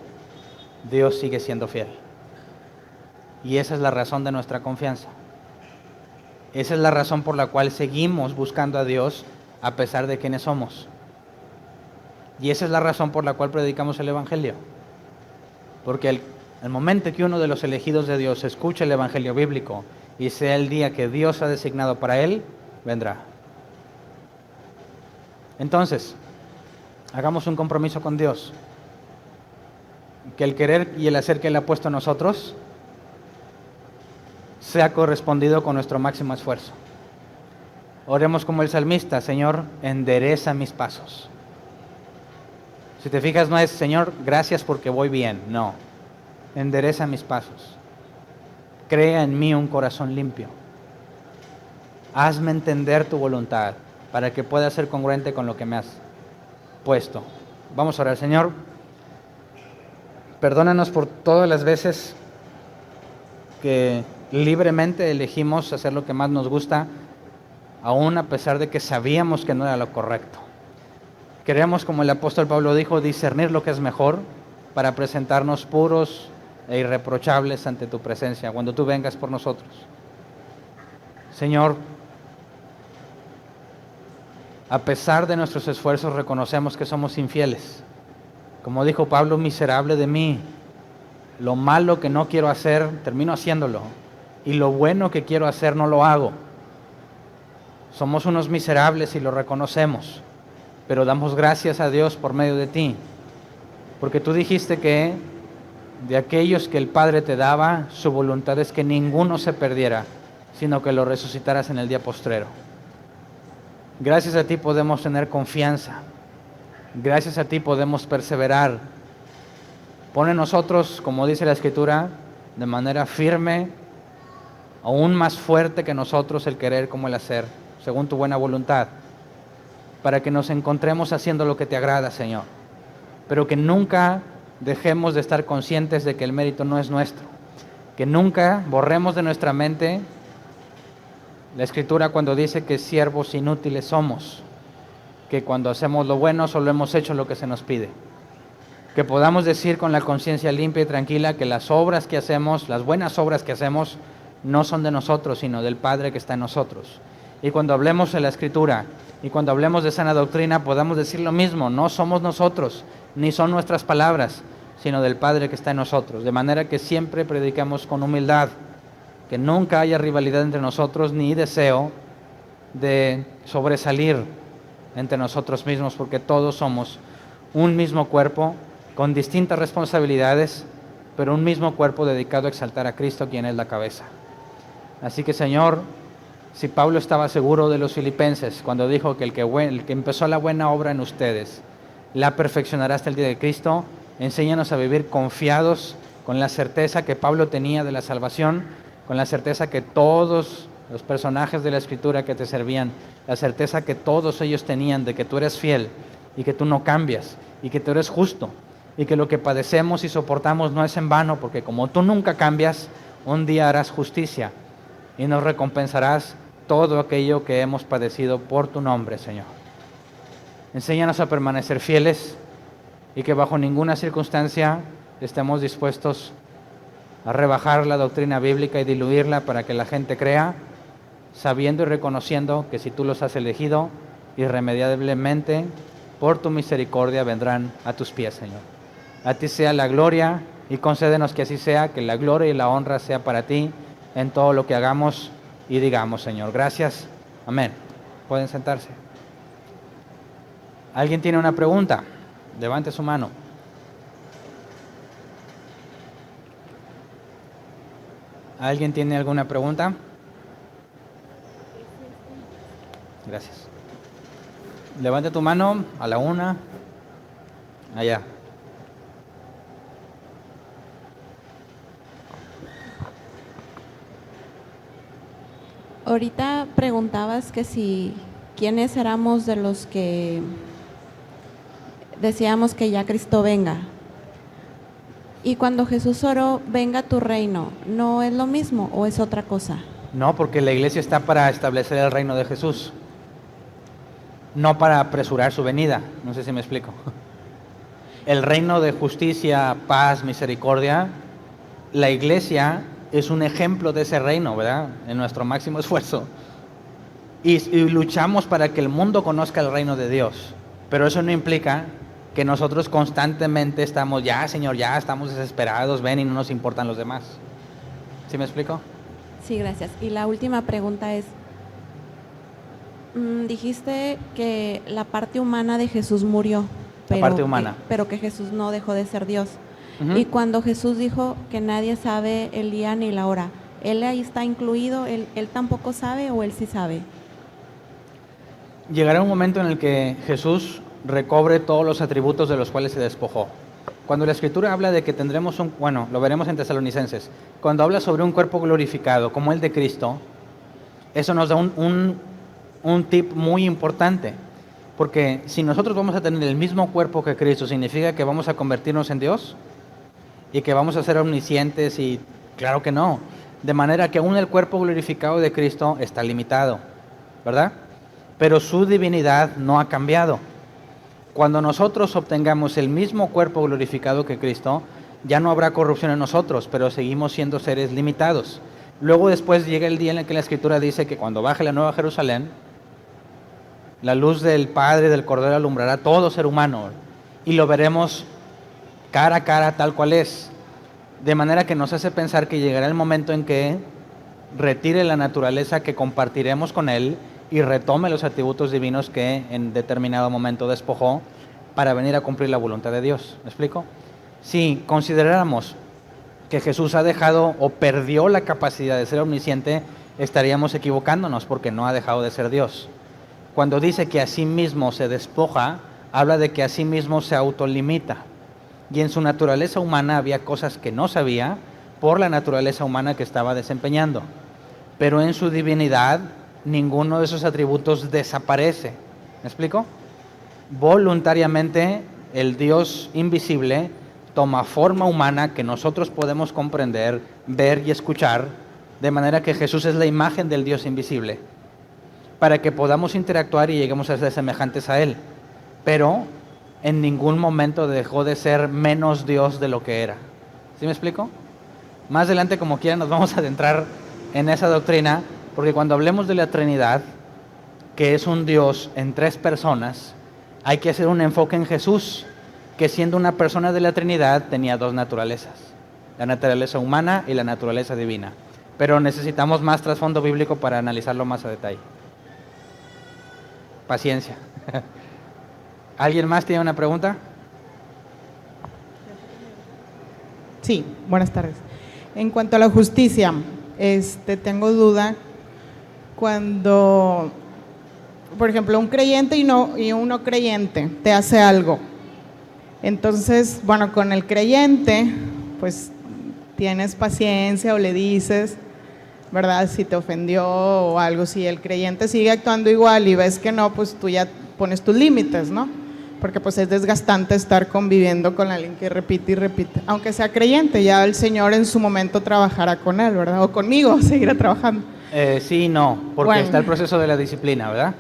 Dios sigue siendo fiel. Y esa es la razón de nuestra confianza. Esa es la razón por la cual seguimos buscando a Dios a pesar de quienes somos. Y esa es la razón por la cual predicamos el Evangelio. Porque el momento que uno de los elegidos de Dios escuche el Evangelio bíblico y sea el día que Dios ha designado para él, vendrá. Entonces, hagamos un compromiso con Dios. Que el querer y el hacer que Él ha puesto en nosotros sea correspondido con nuestro máximo esfuerzo. Oremos como el salmista: Señor, endereza mis pasos. Si te fijas, no es Señor, gracias porque voy bien. No, endereza mis pasos. Crea en mí un corazón limpio. Hazme entender tu voluntad para que pueda ser congruente con lo que me has puesto. Vamos a orar. Señor, Perdónanos por todas las veces que libremente elegimos hacer lo que más nos gusta, aún a pesar de que sabíamos que no era lo correcto. Queremos, como el apóstol Pablo dijo, discernir lo que es mejor para presentarnos puros e irreprochables ante tu presencia cuando tú vengas por nosotros. Señor, a pesar de nuestros esfuerzos reconocemos que somos infieles. Como dijo Pablo, miserable de mí, lo malo que no quiero hacer, termino haciéndolo, y lo bueno que quiero hacer no lo hago. Somos unos miserables y lo reconocemos, pero damos gracias a Dios por medio de ti, porque tú dijiste que de aquellos que el Padre te daba, su voluntad es que ninguno se perdiera, sino que lo resucitaras en el día postrero. Gracias a ti podemos tener confianza, gracias a ti podemos perseverar. Pon en nosotros, como dice la Escritura, de manera firme, aún más fuerte que nosotros el querer como el hacer, según tu buena voluntad, para que nos encontremos haciendo lo que te agrada, Señor, pero que nunca dejemos de estar conscientes de que el mérito no es nuestro, que nunca borremos de nuestra mente la Escritura cuando dice que siervos inútiles somos, que cuando hacemos lo bueno solo hemos hecho lo que se nos pide. Que podamos decir con la conciencia limpia y tranquila que las obras que hacemos, las buenas obras que hacemos, no son de nosotros, sino del Padre que está en nosotros. Y cuando hablemos de la Escritura y cuando hablemos de sana doctrina, podamos decir lo mismo, no somos nosotros, ni son nuestras palabras, sino del Padre que está en nosotros. De manera que siempre predicamos con humildad, que nunca haya rivalidad entre nosotros, ni deseo de sobresalir entre nosotros mismos, porque todos somos un mismo cuerpo, con distintas responsabilidades, pero un mismo cuerpo dedicado a exaltar a Cristo, quien es la cabeza. Así que, Señor, si Pablo estaba seguro de los filipenses cuando dijo que el que empezó la buena obra en ustedes la perfeccionará hasta el día de Cristo, enséñanos a vivir confiados, con la certeza que Pablo tenía de la salvación, con la certeza que todos los personajes de la Escritura que te servían, la certeza que todos ellos tenían de que tú eres fiel y que tú no cambias y que tú eres justo y que lo que padecemos y soportamos no es en vano, porque como tú nunca cambias, un día harás justicia y nos recompensarás todo aquello que hemos padecido por tu nombre, Señor. Enséñanos a permanecer fieles y que bajo ninguna circunstancia estemos dispuestos a rebajar la doctrina bíblica y diluirla para que la gente crea, sabiendo y reconociendo que si tú los has elegido, irremediablemente, por tu misericordia vendrán a tus pies, Señor. A ti sea la gloria y concédenos que así sea, que la gloria y la honra sea para ti en todo lo que hagamos y digamos, Señor. Gracias. Amén. Pueden sentarse. ¿Alguien tiene una pregunta? Levante su mano. ¿Alguien tiene alguna pregunta? Gracias. Levante tu mano a la una. Allá. Ahorita preguntabas que si quiénes éramos de los que decíamos que ya Cristo venga. Y cuando Jesús oró, venga tu reino, ¿no es lo mismo o es otra cosa? No, porque la iglesia está para establecer el reino de Jesús, no para apresurar su venida. No sé si me explico. El reino de justicia, paz, misericordia, la iglesia es un ejemplo de ese reino, ¿verdad? En nuestro máximo esfuerzo. Y luchamos para que el mundo conozca el reino de Dios. Pero eso no implica que nosotros constantemente estamos, ya Señor, ya estamos desesperados, ven y no nos importan los demás. ¿Sí me explico? Sí, gracias. Y la última pregunta es, dijiste que la parte humana de Jesús murió, La parte humana. pero que Jesús no dejó de ser Dios. Uh-huh. Y cuando Jesús dijo que nadie sabe el día ni la hora, ¿Él ahí está incluido? ¿Él tampoco sabe o Él sí sabe? Llegará un momento en el que Jesús recobre todos los atributos de los cuales se despojó. Cuando la Escritura habla de que tendremos lo veremos en Tesalonicenses, cuando habla sobre un cuerpo glorificado como el de Cristo, eso nos da un tip muy importante, porque si nosotros vamos a tener el mismo cuerpo que Cristo, ¿significa que vamos a convertirnos en Dios? y que vamos a ser omniscientes y claro que no. De manera que aún el cuerpo glorificado de Cristo está limitado, ¿verdad? Pero su divinidad no ha cambiado. Cuando nosotros obtengamos el mismo cuerpo glorificado que Cristo, ya no habrá corrupción en nosotros, pero seguimos siendo seres limitados. Luego después llega el día en el que la Escritura dice que cuando baje la nueva Jerusalén, la luz del Padre y del Cordero alumbrará a todo ser humano y lo veremos cara a cara tal cual es. De manera que nos hace pensar que llegará el momento en que retire la naturaleza que compartiremos con Él y retome los atributos divinos que en determinado momento despojó para venir a cumplir la voluntad de Dios. ¿Me explico? Si consideráramos que Jesús ha dejado o perdió la capacidad de ser omnisciente, estaríamos equivocándonos porque no ha dejado de ser Dios. Cuando dice que a sí mismo se despoja, habla de que a sí mismo se autolimita. Y en su naturaleza humana había cosas que no sabía por la naturaleza humana que estaba desempeñando. Pero en su divinidad, ninguno de esos atributos desaparece. ¿Me explico? Voluntariamente, el Dios invisible toma forma humana que nosotros podemos comprender, ver y escuchar, de manera que Jesús es la imagen del Dios invisible, para que podamos interactuar y lleguemos a ser semejantes a Él. Pero en ningún momento dejó de ser menos Dios de lo que era. ¿Sí me explico? Más adelante, como quiera, nos vamos a adentrar en esa doctrina, porque cuando hablemos de la Trinidad, que es un Dios en 3 personas, hay que hacer un enfoque en Jesús, que siendo una persona de la Trinidad tenía 2 naturalezas, la naturaleza humana y la naturaleza divina. Pero necesitamos más trasfondo bíblico para analizarlo más a detalle. Paciencia. ¿Alguien más tiene una pregunta? Sí, buenas tardes. En cuanto a la justicia, tengo duda cuando, por ejemplo, un creyente y un no creyente te hace algo. Entonces, bueno, con el creyente, pues tienes paciencia o le dices, ¿verdad? Si te ofendió o algo, si el creyente sigue actuando igual y ves que no, pues tú ya pones tus límites, ¿no? Porque pues es desgastante estar conviviendo con alguien que repite y repite, aunque sea creyente, ya el Señor en su momento trabajará con él, ¿verdad? O conmigo, seguirá trabajando. Sí, no, porque Bueno. está el proceso de la disciplina, ¿verdad?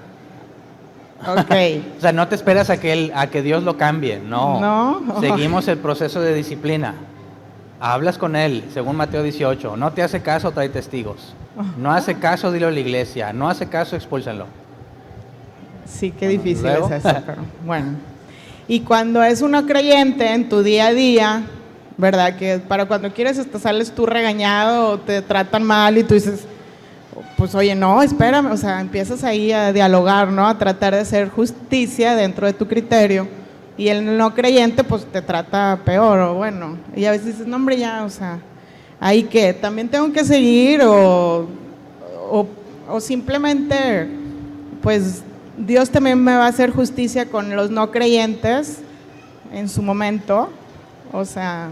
Ok. O sea, no te esperas a que Dios lo cambie, no. No. Seguimos el proceso de disciplina. Hablas con Él, según Mateo 18. No te hace caso, trae testigos. No hace caso, dilo a la iglesia. No hace caso, expúlsalo. Sí, qué difícil Luego. es eso, pero bueno. Y cuando es uno creyente en tu día a día, ¿verdad? Que para cuando quieres hasta sales tú regañado o te tratan mal y tú dices, pues oye, no, espérame, o sea, empiezas ahí a dialogar, ¿no? A tratar de hacer justicia dentro de tu criterio. Y el no creyente, pues te trata peor, o bueno. Y a veces dices, no, hombre, ya, o sea, ¿ahí qué? ¿También tengo que seguir o simplemente, pues Dios también me va a hacer justicia con los no creyentes en su momento? O sea…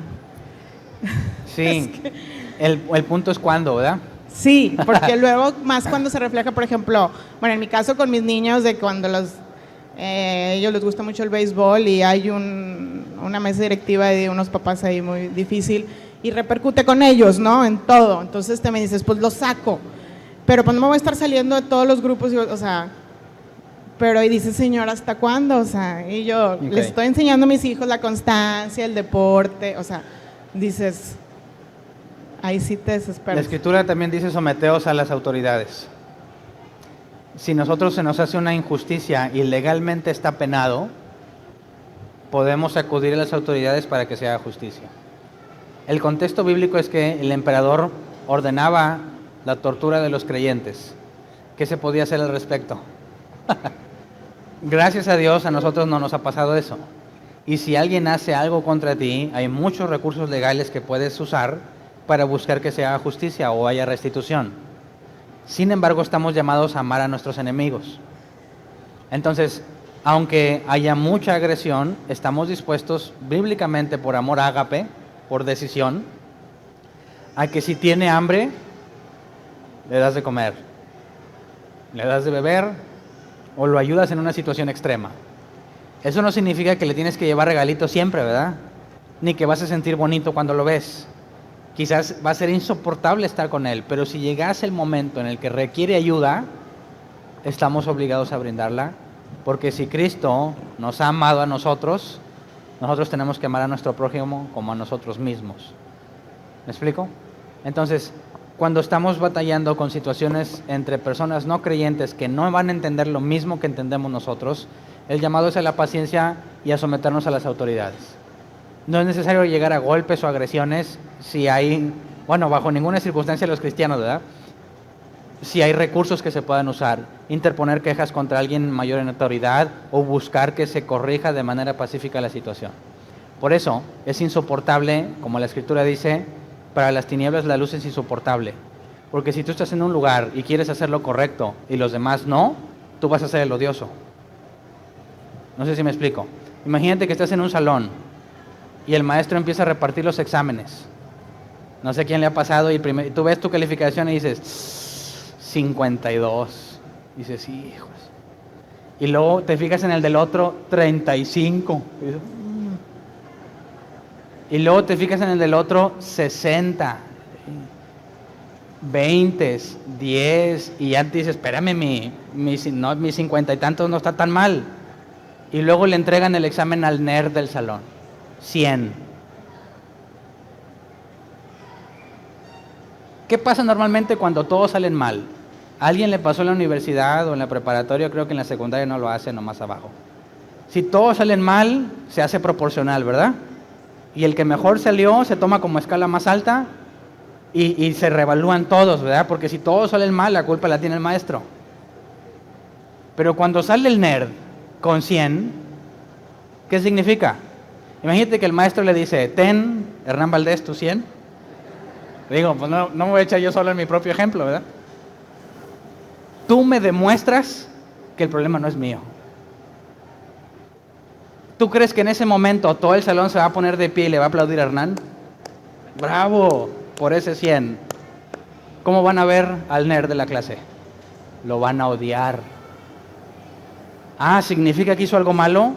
Sí, el punto es cuándo, ¿verdad? Sí, porque luego más cuando se refleja, por ejemplo, bueno, en mi caso con mis niños, de cuando ellos les gusta mucho el béisbol y hay una mesa directiva de unos papás ahí muy difícil y repercute con ellos, ¿no? En todo. Entonces te me dices, pues lo saco, pero pues no me voy a estar saliendo de todos los grupos, o sea… Pero y dice, Señor, ¿hasta cuándo? O sea, y yo les estoy enseñando a mis hijos la constancia, el deporte, o sea, dices, ahí sí te desesperas. La Escritura también dice someteos a las autoridades. Si nosotros se nos hace una injusticia y legalmente está penado, podemos acudir a las autoridades para que se haga justicia. El contexto bíblico es que el emperador ordenaba la tortura de los creyentes. ¿Qué se podía hacer al respecto? Gracias a Dios a nosotros no nos ha pasado eso. Y si alguien hace algo contra ti, hay muchos recursos legales que puedes usar para buscar que se haga justicia o haya restitución. Sin embargo, estamos llamados a amar a nuestros enemigos. Entonces, aunque haya mucha agresión, estamos dispuestos bíblicamente por amor ágape, por decisión, a que si tiene hambre, le das de comer, le das de beber, o lo ayudas en una situación extrema. Eso no significa que le tienes que llevar regalitos siempre, ¿verdad? ni que vas a sentir bonito cuando lo ves. Quizás va a ser insoportable estar con él, pero si llegase el momento en el que requiere ayuda, estamos obligados a brindarla, porque si Cristo nos ha amado a nosotros, nosotros tenemos que amar a nuestro prójimo como a nosotros mismos. ¿Me explico? Entonces, cuando estamos batallando con situaciones entre personas no creyentes que no van a entender lo mismo que entendemos nosotros, el llamado es a la paciencia y a someternos a las autoridades. No es necesario llegar a golpes o agresiones si hay, bueno, bajo ninguna circunstancia los cristianos, ¿verdad? Si hay recursos que se puedan usar, interponer quejas contra alguien mayor en autoridad o buscar que se corrija de manera pacífica la situación. Por eso es insoportable, como la Escritura dice, para las tinieblas la luz es insoportable. Porque si tú estás en un lugar y quieres hacer lo correcto y los demás no, tú vas a ser el odioso. No sé si me explico. Imagínate que estás en un salón y el maestro empieza a repartir los exámenes. No sé quién le ha pasado y tú ves tu calificación y dices 52. Dices, hijos. Y luego te fijas en el del otro 35. Y luego te fijas en el del otro 60. 20, 10. Y ya te dices, espérame, mi 50 y tantos no está tan mal. Y luego le entregan el examen al nerd del salón. 100. ¿Qué pasa normalmente cuando todos salen mal? ¿A alguien le pasó en la universidad o en la preparatoria? Creo que en la secundaria no lo hace, nomás abajo. Si todos salen mal, se hace proporcional, ¿verdad? Y el que mejor salió se toma como escala más alta y se revalúan todos, ¿verdad? Porque si todos salen mal, la culpa la tiene el maestro. Pero cuando sale el nerd con 100, ¿qué significa? Imagínate que el maestro le dice, ten, Hernán Valdés, tu 100. Digo, pues no me voy a echar yo solo en mi propio ejemplo, ¿verdad? Tú me demuestras que el problema no es mío. ¿Tú crees que en ese momento todo el salón se va a poner de pie y le va a aplaudir a Hernán? ¡Bravo! Por ese 100. ¿Cómo van a ver al nerd de la clase? Lo van a odiar. Ah, ¿significa que hizo algo malo?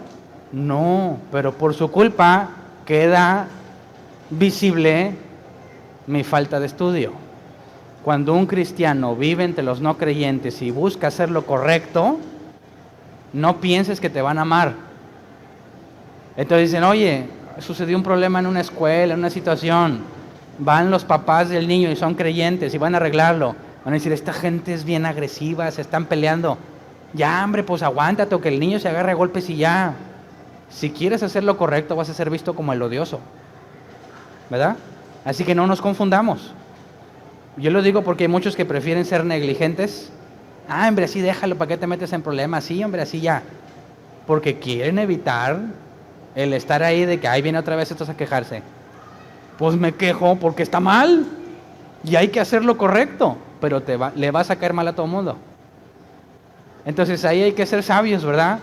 No, pero por su culpa queda visible mi falta de estudio. Cuando un cristiano vive entre los no creyentes y busca hacer lo correcto, no pienses que te van a amar. Entonces dicen, oye, sucedió un problema en una escuela, en una situación. Van los papás del niño y son creyentes y van a arreglarlo. Van a decir, esta gente es bien agresiva, se están peleando. Ya, hombre, pues aguántate o que el niño se agarre a golpes y ya. Si quieres hacer lo correcto, vas a ser visto como el odioso. ¿Verdad? Así que no nos confundamos. Yo lo digo porque hay muchos que prefieren ser negligentes. Ah, hombre, así déjalo, ¿para qué te metes en problemas? Sí, hombre, así ya. Porque quieren evitar el estar ahí de que ahí viene otra vez estos a quejarse. Pues me quejo porque está mal. Y hay que hacer lo correcto. Pero le vas a caer mal a todo el mundo. Entonces ahí hay que ser sabios, ¿verdad?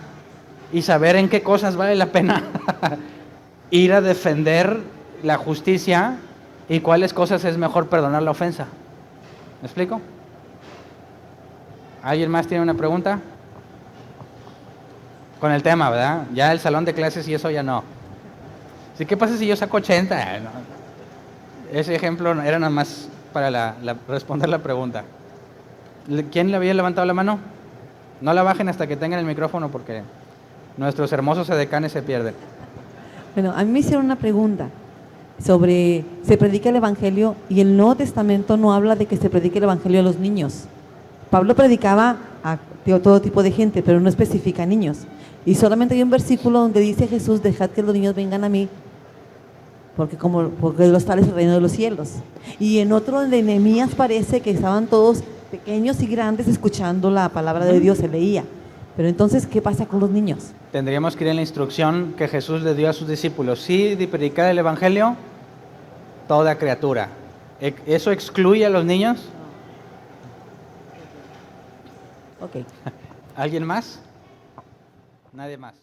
Y saber en qué cosas vale la pena ir a defender la justicia y cuáles cosas es mejor perdonar la ofensa. ¿Me explico? ¿Alguien más tiene una pregunta? Con el tema, ¿verdad? Ya el salón de clases y eso ya no. ¿Sí, qué pasa si yo saco 80? No. Ese ejemplo era nada más para responder la pregunta. ¿Quién le había levantado la mano? No la bajen hasta que tengan el micrófono porque nuestros hermosos edecanes se pierden. Bueno, a mí me hicieron una pregunta sobre, se predica el Evangelio y el Nuevo Testamento no habla de que se predique el Evangelio a los niños. Pablo predicaba a todo tipo de gente, pero no especifica a niños. Y solamente hay un versículo donde dice Jesús, dejad que los niños vengan a mí, porque de los tales es el reino de los cielos. Y en otro donde Nehemías parece que estaban todos pequeños y grandes escuchando la palabra de Dios, se leía. Pero entonces, ¿qué pasa con los niños? Tendríamos que ir en la instrucción que Jesús le dio a sus discípulos. Sí, de predicar el Evangelio, toda criatura. ¿Eso excluye a los niños? Ok. ¿Alguien más? Nadie más.